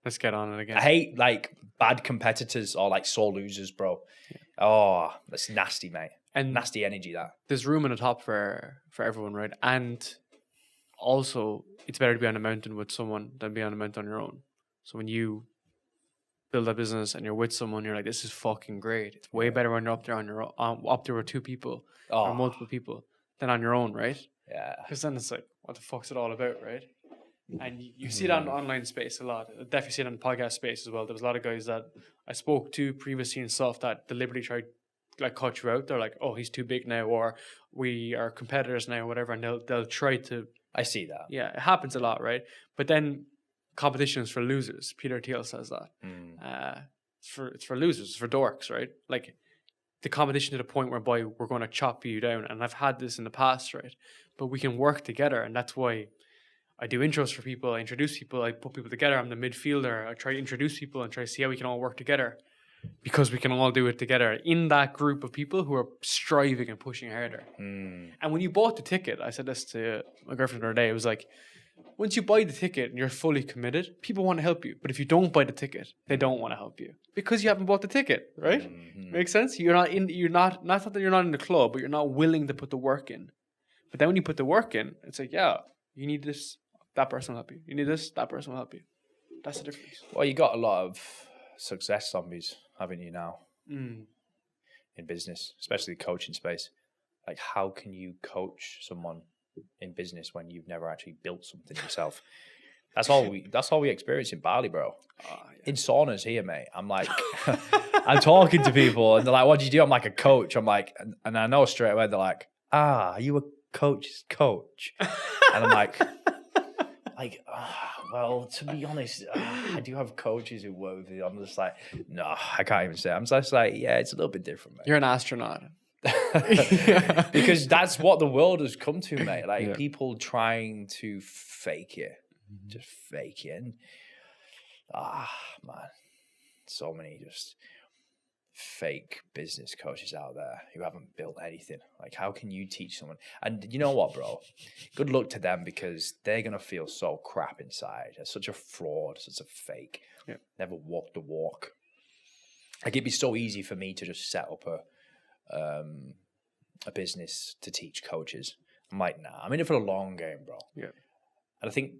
Let's get on it again. I hate like bad competitors or like sore losers, bro. Yeah. Oh, that's nasty, mate. And nasty energy, that. There's room in the top for everyone, right? And also, it's better to be on a mountain with someone than be on a mountain on your own. So when you build a business and you're with someone, you're like, this is fucking great. It's way better when you're up there on your own, up there with two people or multiple people than on your own, right? Yeah. Because then it's like, what the fuck's it all about, right? And you see that in online space a lot. I definitely see it in the podcast space as well. There was a lot of guys that I spoke to previously and stuff that deliberately tried like cut you out. They're like, oh, he's too big now, or we are competitors now, or whatever, and they'll try to. I see that. Yeah, it happens a lot, right? But then competition is for losers. Peter Thiel says that. It's for losers, it's for dorks, right? Like the competition to the point whereby we're going to chop you down. And I've had this in the past, right? But we can work together, and that's why I do intros for people. I introduce people. I put people together. I'm the midfielder. I try to introduce people and try to see how we can all work together, because we can all do it together in that group of people who are striving and pushing harder. And when you bought the ticket, I said this to my girlfriend the other day. It was like, once you buy the ticket and you're fully committed, people want to help you. But if you don't buy the ticket, they don't want to help you because you haven't bought the ticket, right? Makes sense? Not that you're not in the club, but you're not willing to put the work in. But then when you put the work in, it's like, yeah, you need this, that person will help you. You need this, that person will help you. That's the difference. Well, you got a lot of success zombies, haven't you now? In business, especially the coaching space. Like, how can you coach someone in business when you've never actually built something yourself? That's all we experience in Bali, bro. In saunas here, mate. I'm like, I'm talking to people and they're like, what do you do? I'm like, a coach. I'm like, and I know straight away, they're like, are you a coach's coach? And I'm like, well, to be honest, I do have coaches who work with me. I'm just like, no, I can't even say it. I'm just like, yeah, it's a little bit different, mate. You're an astronaut. Because that's what the world has come to, mate. Like people trying to fake it, just fake it. And, man, so many just fake business coaches out there who haven't built anything. Like, how can you teach someone? And you know what, bro? Good luck to them, because they're gonna feel so crap inside. They're such a fraud, such a fake. Never walked the walk. Like, it'd be so easy for me to just set up a business to teach coaches. I'm like, nah, I'm in it for the long game, bro. And I think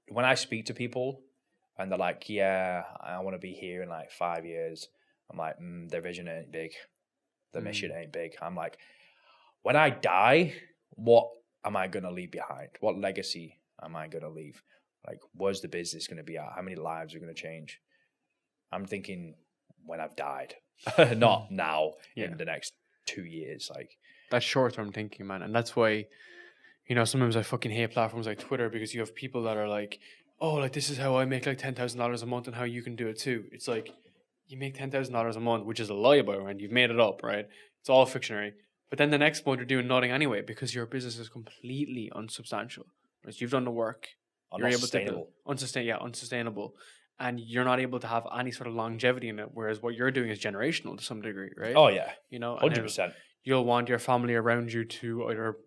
when I speak to people and they're like, yeah, I want to be here in like 5 years, I'm like, their vision ain't big. Their mission ain't big. I'm like, when I die, what am I going to leave behind? What legacy am I going to leave? Like, where's the business going to be at? How many lives are going to change? I'm thinking when I've died, not now in the next 2 years. Like, that's short-term thinking, man. And that's why, sometimes I fucking hate platforms like Twitter, because you have people that are like, oh, like, this is how I make like $10,000 a month and how you can do it too. It's like, you make $10,000 a month, which is a lie, by the way, and you've made it up, right? It's all fictionary. But then the next month you're doing nothing anyway, because your business is completely unsubstantial. Right? So you've done the work. You're able to unsustainable. And you're not able to have any sort of longevity in it, whereas what you're doing is generational to some degree, right? Oh, yeah. 100%. You'll want your family around you to either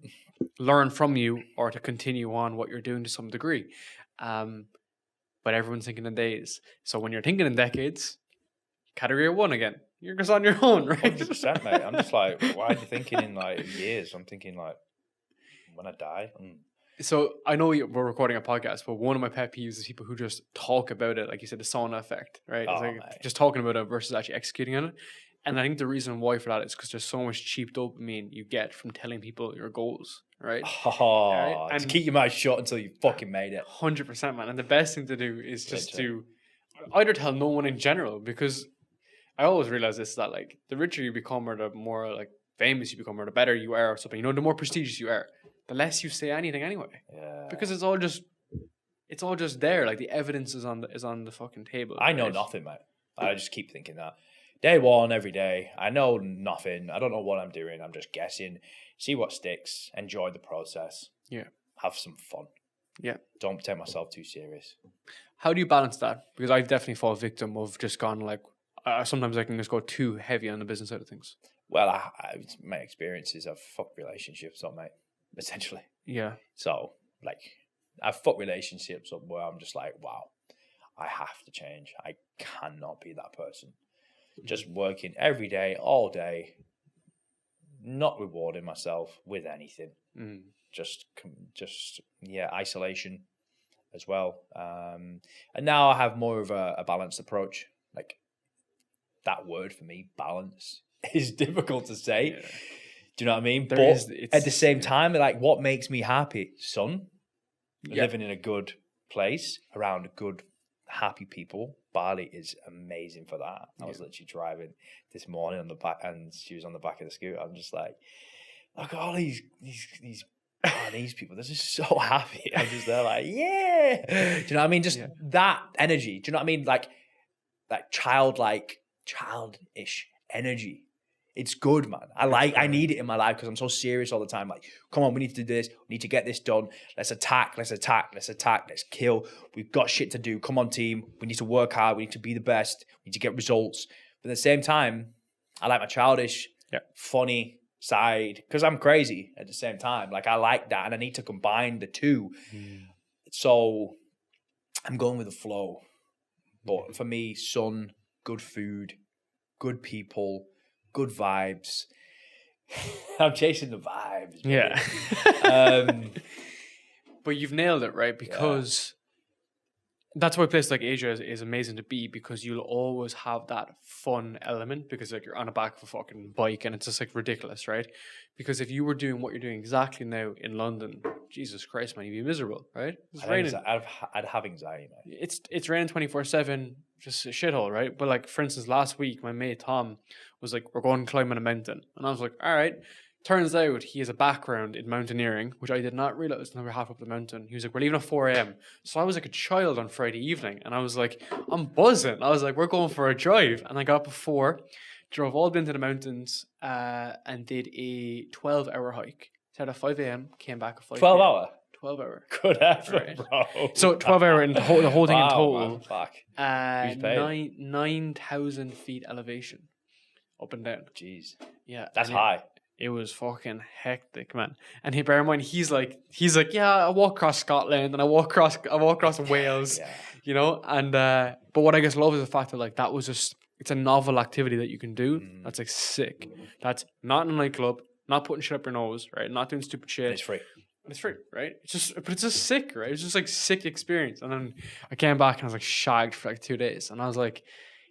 learn from you or to continue on what you're doing to some degree. But everyone's thinking in days. So when you're thinking in decades, category 1 again. You're just on your own, right? 100%, mate. I'm just like, why are you thinking in like years? I'm thinking like, when I die. So I know we're recording a podcast, but one of my pet peeves is people who just talk about it, like you said, the sauna effect, right? It's like just talking about it versus actually executing on it. And I think the reason why for that is because there's so much cheap dopamine you get from telling people your goals, right? Oh, to keep your mouth shut until you fucking made it. 100%, man. And the best thing to do is just to either tell no one in general, because I always realize this, that like the richer you become or the more like famous you become or the better you are or something, you know, the more prestigious you are, the less you say anything anyway. Yeah. Because it's all just there. Like the evidence is on the fucking table. I know nothing, mate. I just keep thinking that. Day one, every day. I know nothing. I don't know what I'm doing. I'm just guessing. See what sticks. Enjoy the process. Yeah. Have some fun. Yeah. Don't take myself too serious. How do you balance that? Because I've definitely fallen victim of just gone like, sometimes I can just go too heavy on the business side of things. Well, my experiences, I've fucked relationships up, mate. Essentially. Yeah. So, like, I've fucked relationships up where I'm just like, wow, I have to change. I cannot be that person. Just working every day, all day, not rewarding myself with anything. Just isolation as well. And now I have more of a balanced approach. Like, that word for me, balance, is difficult to say. Yeah. Do you know what I mean? But at the same time, like, what makes me happy? Son, living in a good place around good, happy people. Bali is amazing for that. I was literally driving this morning on the back, and she was on the back of the scooter. I'm just like, look at all these Balinese people. They're just so happy. I'm just there like, yeah. Do you know what I mean? Just that energy. Do you know what I mean? Like childish energy. It's good, man. I need it in my life because I'm so serious all the time. Like, come on, we need to do this. We need to get this done. Let's attack. Let's kill. We've got shit to do. Come on, team. We need to work hard. We need to be the best. We need to get results. But at the same time, I like my childish, funny side because I'm crazy at the same time. Like, I like that, and I need to combine the two. So I'm going with the flow. But for me, sun, good food, good people, good vibes. I'm chasing the vibes. Baby. Yeah. But you've nailed it, right? Because that's why a place like Asia is amazing to be, because you'll always have that fun element because like you're on the back of a fucking bike and it's just like ridiculous, right? Because if you were doing what you're doing exactly now in London, Jesus Christ, man, you'd be miserable, right? It's raining. I'd have anxiety, man. It's raining 24/7, just a shithole, right? But like, for instance, last week, my mate Tom was like, we're going climbing a mountain. And I was like, all right. Turns out he has a background in mountaineering, which I did not realize until we were half up the mountain. He was like, we're leaving at 4 a.m. So I was like a child on Friday evening. And I was like, I'm buzzing. I was like, we're going for a drive. And I got up at 4, drove all the way into the mountains and did a 12-hour hike. Started at 5 a.m., came back at 5 p.m. 12 hour? 12 hour. Good effort, bro. So 12 hour in the whole thing in total. Man, fuck. 9,000 feet elevation. Up and down. Jeez. Yeah. That's high. It was fucking hectic, man. And bear in mind, he's like, yeah, I walk across Scotland and I walk across Wales, you know. And but what I guess love is the fact that like that was just, it's a novel activity that you can do. That's like sick. That's not in a nightclub, not putting shit up your nose, right? Not doing stupid shit. And it's free. It's free, right? But it's just sick, right? It's just like sick experience. And then I came back and I was like shagged for like 2 days, and I was like,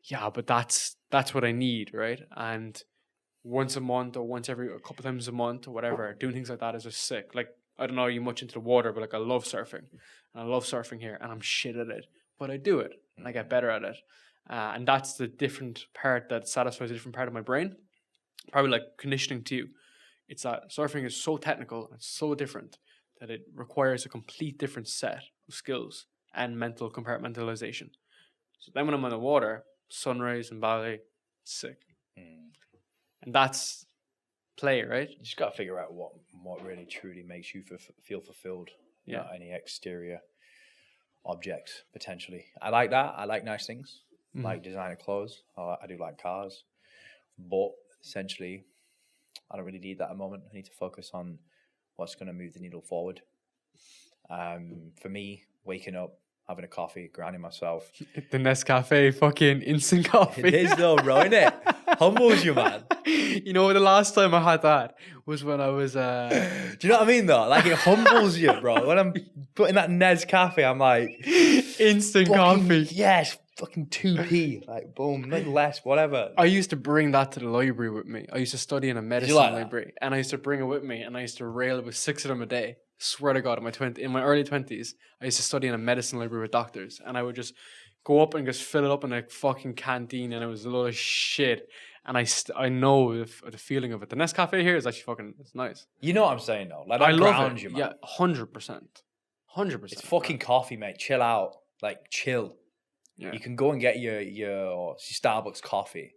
yeah, but that's what I need, right? And once a month or once every a couple times a month or whatever, doing things like that is just sick. Like, I don't know you much into the water, but like I love surfing. And I love surfing here, and I'm shit at it, but I do it and I get better at it. And that's the different part that satisfies a different part of my brain. Probably like conditioning to you. It's that surfing is so technical and so different that it requires a complete different set of skills and mental compartmentalization. So then when I'm on the water, sunrise in Bali, sick. And that's play, right? You just got to figure out what really truly makes you feel fulfilled. Not any exterior objects, potentially. I like that. I like nice things. I like designer clothes. I do like cars. But essentially, I don't really need that at the moment. I need to focus on what's going to move the needle forward. For me, waking up, having a coffee, grounding myself. The Nescafe fucking instant coffee. It is though, bro, isn't it? Humbles you, man. You know, the last time I had that was when I was... Do you know what I mean, though? Like, it humbles you, bro. When I'm putting that Nescafe, I'm like... Instant coffee. Yes, fucking 2p, like boom, maybe less, whatever. I used to bring that to the library with me. I used to study in a medicine library, and I used to bring it with me, and I used to rail with 6 of them a day. Swear to God, in my early 20s, I used to study in a medicine library with doctors, and I would just go up and just fill it up in a fucking canteen, and it was a lot of shit. And I know the feeling of it. The Nescafe here is actually fucking, it's nice. You know what I'm saying though? Like, I love grounds it. you, man. Yeah, 100%. 100%. It's fucking coffee, mate. Chill out. Like, chill. Yeah. You can go and get your Starbucks coffee,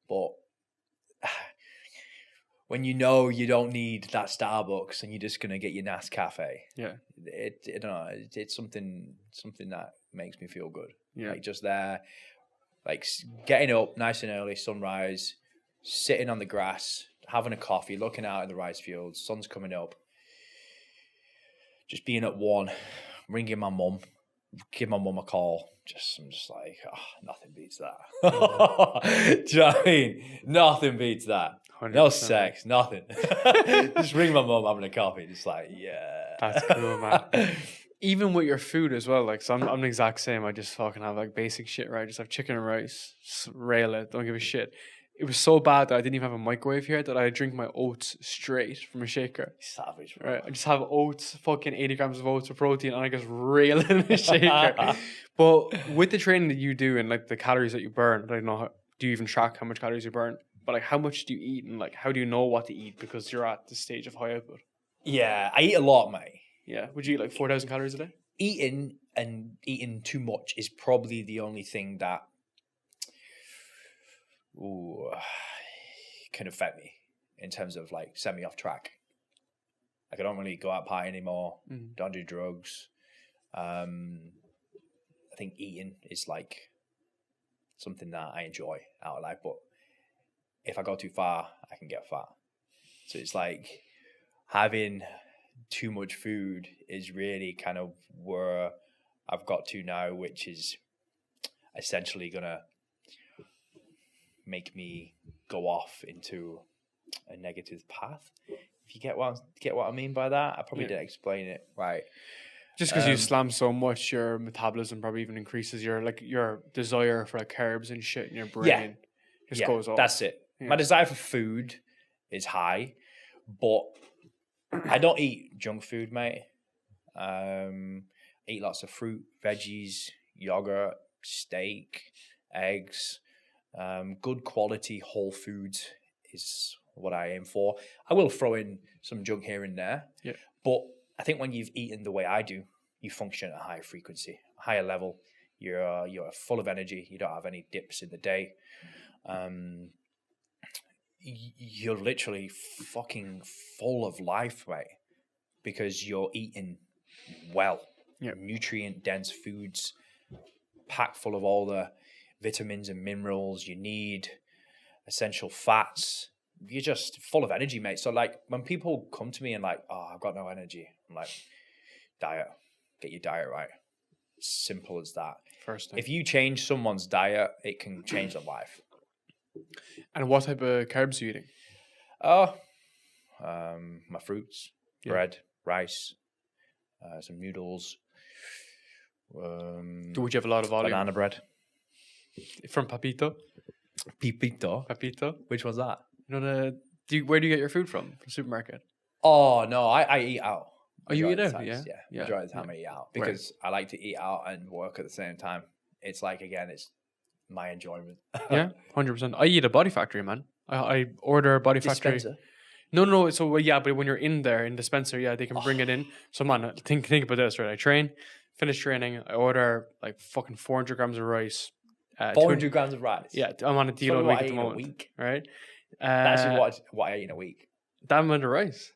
but when you know you don't need that Starbucks and you're just gonna get your Nescafe, it's something that makes me feel good. Yeah, like just there, like getting up nice and early, sunrise, sitting on the grass, having a coffee, looking out in the rice fields, sun's coming up, just being at 1, ringing my mum, give my mum a call. I'm just like, nothing beats that. Do you know what I mean? Nothing beats that. 100%. No sex, nothing. Just ring my mum having a coffee. Just like, yeah. That's cool, man. Even with your food as well, like, so I'm the exact same. I just fucking have like basic shit, right? Just have chicken and rice, just rail it, don't give a shit. It was so bad that I didn't even have a microwave here that I drink my oats straight from a shaker. Savage, bro. Right? I just have oats, fucking 80 grams of oats for protein, and I just rail it in a shaker. But with the training that you do and like the calories that you burn, I don't know, do you even track how much calories you burn? But like, how much do you eat, and like, how do you know what to eat because you're at the stage of high output? Yeah, I eat a lot, mate. Yeah, would you eat like 4,000 calories a day? Eating too much is probably the only thing that can affect me in terms of like set me off track. Like, I don't really go out party anymore. Don't do drugs. I think eating is like something that I enjoy out of life, but if I go too far, I can get fat. So it's like having too much food is really kind of where I've got to now, which is essentially gonna make me go off into a negative path. If you get what I mean by that, I probably didn't explain it right. Just because you slam so much, your metabolism probably even increases your desire for like carbs and shit in your brain. Just goes off. That's it. Yeah. My desire for food is high, but I don't eat junk food, mate. I eat lots of fruit, veggies, yogurt, steak, eggs. Good quality whole foods is what I aim for. I will throw in some junk here and there, but I think when you've eaten the way I do, you function at a higher frequency, higher level. You're full of energy. You don't have any dips in the day. You're literally fucking full of life, right? Because you're eating well, nutrient-dense foods, packed full of all the vitamins and minerals you need, essential fats. You're just full of energy, mate. So like when people come to me and like, I've got no energy, I'm like, diet, get your diet right. Simple as that. First thing. If you change someone's diet, it can change their life. And what type of carbs are you eating? My fruits, bread, rice, some noodles. Would you have a lot of volume? Banana bread. From Papito? Papito? Which one's that? You know where do you get your food from the supermarket? Oh, no, I eat out. Oh, you eat out? Yeah. Majority of the time I eat out because I like to eat out and work at the same time. It's like, again, it's my enjoyment. Yeah, 100%. I eat a Body Factory, man. I order a Body Factory. No. So but when you're in there in dispenser, they can bring it in. So man, think about this, right? I train, finish training. I order like fucking 400 grams of rice. 400 grams of rice. Yeah, I'm on a deal a week at the moment. Right? That's actually what I eat in a week. That amount of rice.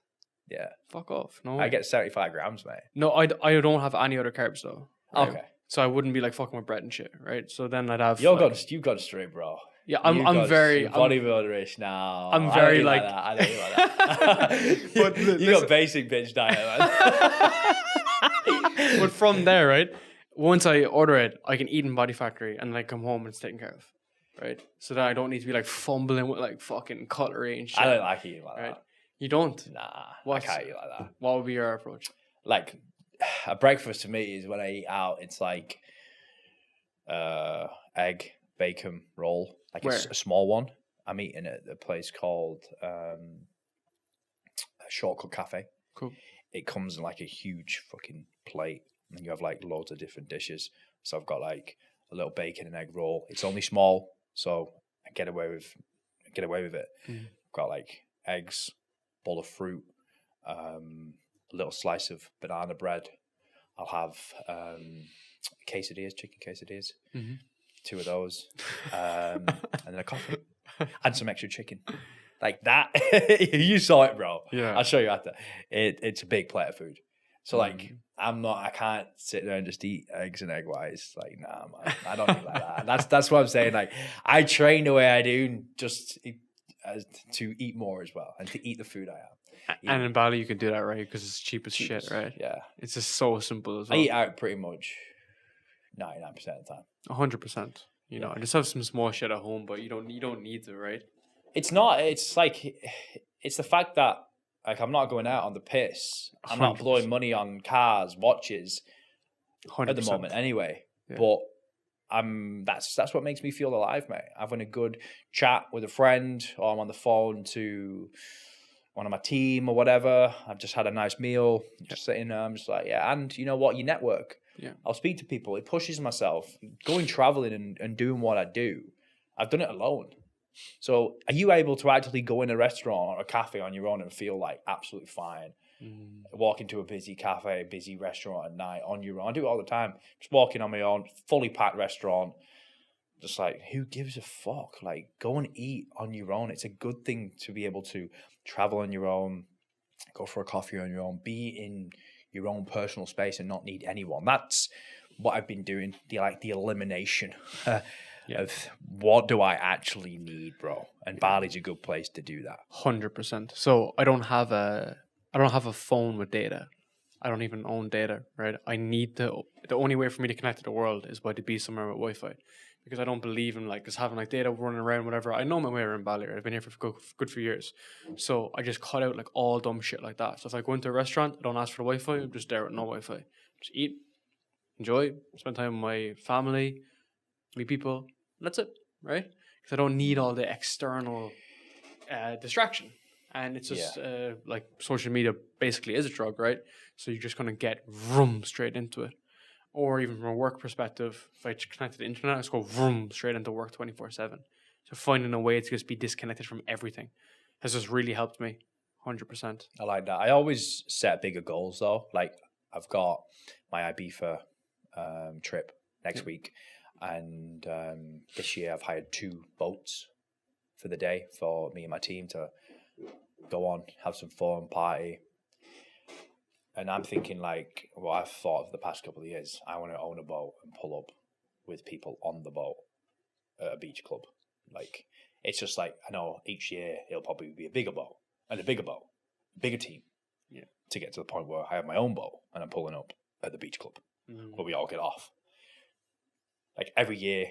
Yeah. Fuck off. No. I get 75 grams, mate. No, I don't have any other carbs though. Right? Okay. So I wouldn't be like fucking with bread and shit, right? So then I'd have. You've got straight, bro. Yeah, I'm very bodybuilderish now. I'm very like that. I don't eat like that. But you got basic bitch diet, man. But from there, right? Once I order it, I can eat in Body Factory and like come home and it's taken care of, right? So then I don't need to be like fumbling with like fucking cutlery and shit. I don't like eating like that. You don't? Nah, I can't eat like that. What would be your approach? Like, a breakfast to me is when I eat out. It's like egg bacon roll, like Where? a small one. I'm eating at a place called a Shortcut Cafe. Cool. It comes in like a huge fucking plate, and you have like loads of different dishes. So I've got like a little bacon and egg roll. It's only small, so I get away with it. Got like eggs, bowl of fruit, a little slice of banana bread. I'll have quesadillas, chicken quesadillas, 2 of those, and then a coffee and some extra chicken. Like that. You saw it, bro. Yeah. I'll show you after. It's a big plate of food. So like I can't sit there and just eat eggs and egg whites. Like, nah, man, I don't eat like that. That's what I'm saying. Like, I train the way I do just to eat more as well and to eat the food I am. And in Bali, you can do that, right? Because it's cheap as shit, right? Yeah. It's just so simple as well. I eat out pretty much 99% of the time. 100%. You know, I just have some small shit at home, but you don't need to, right? It's not. It's like it's the fact that like I'm not going out on the piss. I'm not 100%. blowing money on cars, watches 100%. at the moment, anyway. Yeah. But that's what makes me feel alive, mate. Having a good chat with a friend, or I'm on the phone to one of my team or whatever. I've just had a nice meal, just sitting there. I'm just like, yeah. And you know what? You network. Yeah. I'll speak to people. It pushes myself. Going traveling and doing what I do. I've done it alone. So are you able to actually go in a restaurant or a cafe on your own and feel like absolutely fine? Walk into a busy cafe, busy restaurant at night on your own. I do it all the time. Just walking on my own, fully packed restaurant. Just like, who gives a fuck? Like, go and eat on your own. It's a good thing to be able to travel on your own, go for a coffee on your own, be in your own personal space and not need anyone. That's what I've been doing. The elimination of what do I actually need, bro? And Bali's a good place to do that. 100%. So I don't have a phone with data. I don't even own data, right? The only way for me to connect to the world is by to be somewhere with Wi-Fi, because I don't believe in like just having like data running around, whatever. I know my way around Bali. Right? I've been here for good few years. So I just cut out like all dumb shit like that. So if I go into a restaurant, I don't ask for the Wi-Fi. I'm just there with no Wi-Fi. Just eat, enjoy, spend time with my family, meet people. That's it, right? Because I don't need all the external distraction. And it's just like social media basically is a drug, right? So you're just going to get vroom straight into it. Or even from a work perspective, if I connect to the internet, I just go vroom straight into work 24/7. So finding a way to just be disconnected from everything has just really helped me, 100%. I like that. I always set bigger goals though. Like I've got my Ibiza trip next week. And this year I've hired 2 boats for the day for me and my team to go on, have some fun, party. And I'm thinking like, what I've thought of the past couple of years, I want to own a boat and pull up with people on the boat at a beach club. Like, it's just like, I know each year it'll probably be a bigger boat and a bigger boat, bigger team to get to the point where I have my own boat and I'm pulling up at the beach club where we all get off. Like every year,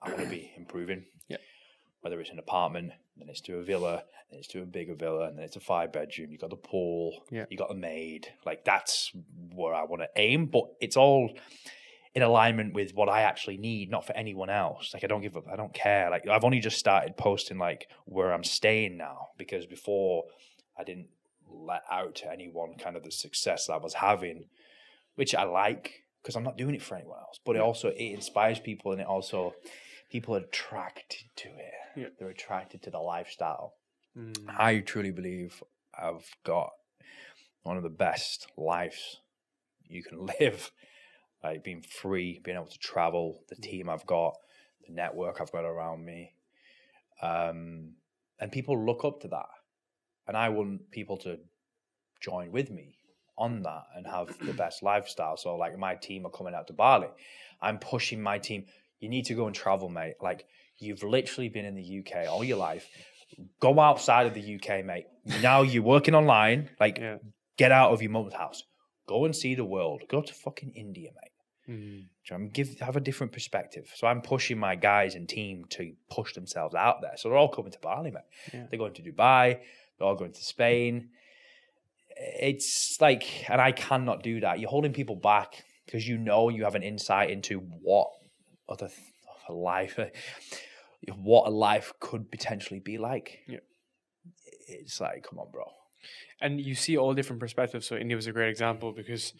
I want to be improving. Yeah. Whether it's an apartment, then it's to a villa, then it's to a bigger villa, and then it's a 5-bedroom. You got the pool, you got the maid. Like that's where I want to aim. But it's all in alignment with what I actually need, not for anyone else. Like I don't give up. I don't care. Like I've only just started posting like where I'm staying now, because before I didn't let out to anyone kind of the success that I was having, which I like. Because I'm not doing it for anyone else, but it inspires people, and it also people are attracted to it. Yeah. They're attracted to the lifestyle. I truly believe I've got one of the best lives you can live, like being free, being able to travel, the team I've got, the network I've got around me, and people look up to that, and I want people to join with me on that and have the best lifestyle. So like my team are coming out to Bali. I'm pushing my team. You need to go and travel, mate. Like you've literally been in the UK all your life. Go outside of the UK, mate. Now you're working online. Like get out of your mum's house. Go and see the world. Go to fucking India, mate. Have a different perspective. So I'm pushing my guys and team to push themselves out there. So they're all coming to Bali, mate. Yeah. They're going to Dubai. They're all going to Spain. It's like, and I cannot do that. You're holding people back because you know you have an insight into what other life, what a life could potentially be like. Yeah. It's like, come on, bro. And you see all different perspectives. So India was a great example because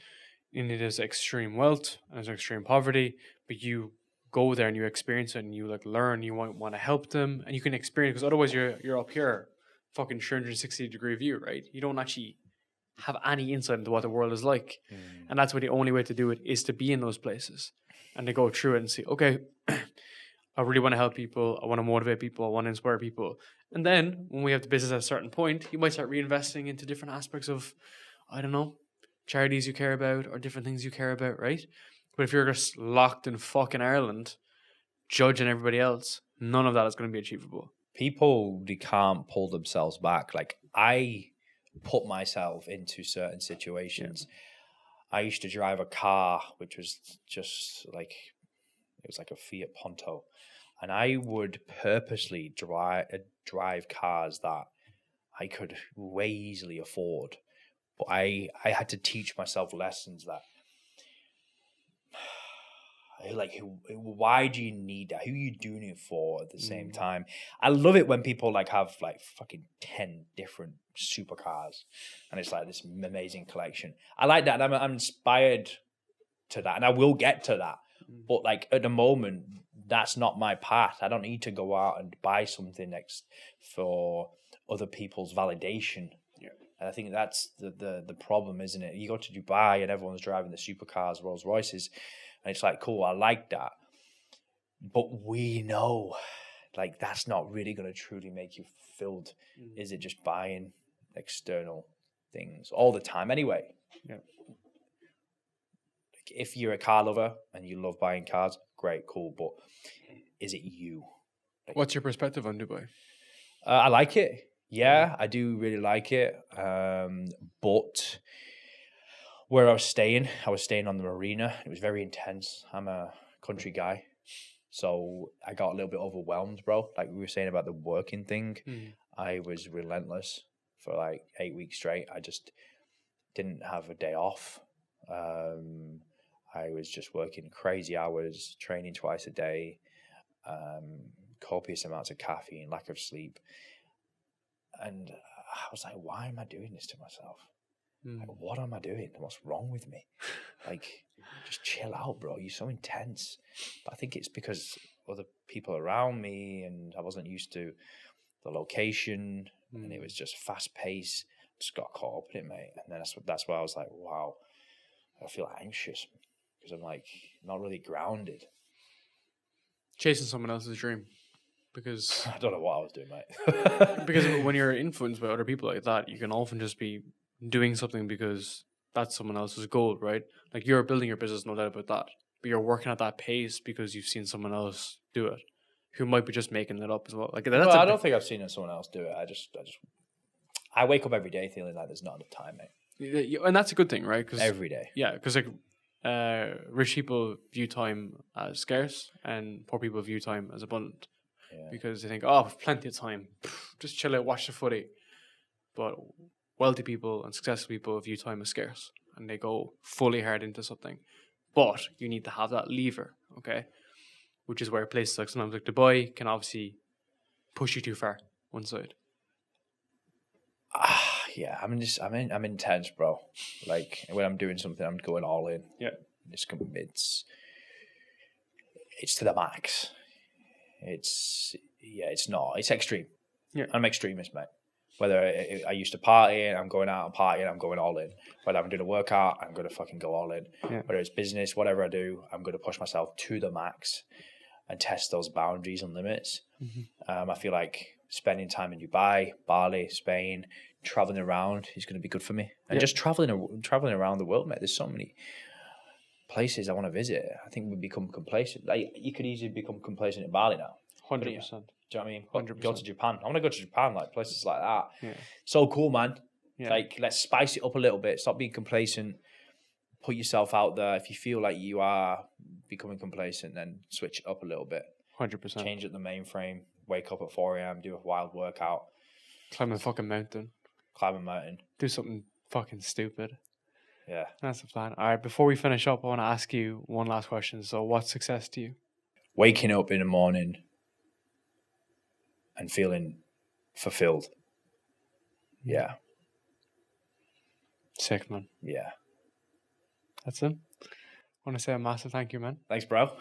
India has extreme wealth and there's extreme poverty, but you go there and you experience it and you like learn, you want to help them and you can experience, because otherwise you're up here fucking 360-degree view, right? You don't actually have any insight into what the world is like. And that's why the only way to do it is to be in those places and to go through it and see, okay, I really want to help people. I want to motivate people. I want to inspire people. And then when we have the business at a certain point, you might start reinvesting into different aspects of, I don't know, charities you care about or different things you care about, right? But if you're just locked in fucking Ireland, judging everybody else, none of that is going to be achievable. People, they can't pull themselves back. Like, I put myself into certain situations. I used to drive a car, which was just like, it was like a Fiat Punto. And I would purposely drive cars that I could way easily afford. But I had to teach myself lessons that, like, why do you need that? Who are you doing it for at the same time? I love it when people like have like fucking 10 different supercars and it's like this amazing collection. I like that. I'm inspired to that and I will get to that. But like at the moment, that's not my path. I don't need to go out and buy something next for other people's validation. Yeah. And I think that's the problem, isn't it? You go to Dubai and everyone's driving the supercars, Rolls Royces, and it's like, cool, I like that. But we know, like, that's not really going to truly make you fulfilled. Is it just buying external things all the time anyway? Yeah. Like, if you're a car lover and you love buying cars, great, cool. But is it you? Like, What's your perspective on Dubai? I like it. Yeah, I do really like it. But where I was staying on the marina. It was very intense. I'm a country guy. So I got a little bit overwhelmed, bro. Like we were saying about the working thing. I was relentless for like 8 weeks straight. I just didn't have a day off. I was just working crazy hours, training twice a day, copious amounts of caffeine, lack of sleep. And I was like, why am I doing this to myself? Like, what am I doing? What's wrong with me? Like, just chill out, bro. You're so intense. But I think it's because other people around me and I wasn't used to the location and it was just fast paced. Just got caught up in it, mate. And then that's why I was like, wow, I feel anxious because I'm like not really grounded. Chasing someone else's dream. Because I don't know what I was doing, mate. Because when you're influenced by other people like that, you can often just be doing something because that's someone else's goal, right? Like you're building your business, no doubt about that. But you're working at that pace because you've seen someone else do it, who might be just making it up as well. Like that's I don't think I've seen someone else do it. I wake up every day feeling like there's not enough time, mate. And that's a good thing, right? Cause, every day. Yeah, because like rich people view time as scarce and poor people view time as abundant. Yeah. Because they think, oh, I've plenty of time. Just chill out, watch the footy. But wealthy people and successful people view time as scarce and they go fully hard into something. But you need to have that lever, okay? Which is where places like sometimes like Dubai can obviously push you too far one side. Yeah, I'm intense, bro. Like when I'm doing something, I'm going all in. Yeah, it's to the max. It's extreme. Yeah, I'm extremist, mate. Whether I used to party, I'm going out and partying, I'm going all in. Whether I'm doing a workout, I'm going to fucking go all in. Yeah. Whether it's business, whatever I do, I'm going to push myself to the max and test those boundaries and limits. I feel like spending time in Dubai, Bali, Spain, traveling around is going to be good for me. And just traveling around the world, mate. There's so many places I want to visit. I think we become complacent. Like you could easily become complacent in Bali now. 100%. Do you know what I mean? 100%. Go to Japan. I want to go to Japan, like places like that. Yeah. So cool, man. Yeah. Like let's spice it up a little bit. Stop being complacent. Put yourself out there. If you feel like you are becoming complacent, then switch it up a little bit. 100%. Change at the mainframe. Wake up at 4 a.m. Do a wild workout. Climb a fucking mountain. Do something fucking stupid. Yeah. That's the plan. All right, before we finish up, I want to ask you one last question. So what's success to you? waking up in the morning and feeling fulfilled. Yeah. Sick, man. Yeah. That's it. I want to say a massive thank you, man. Thanks, bro.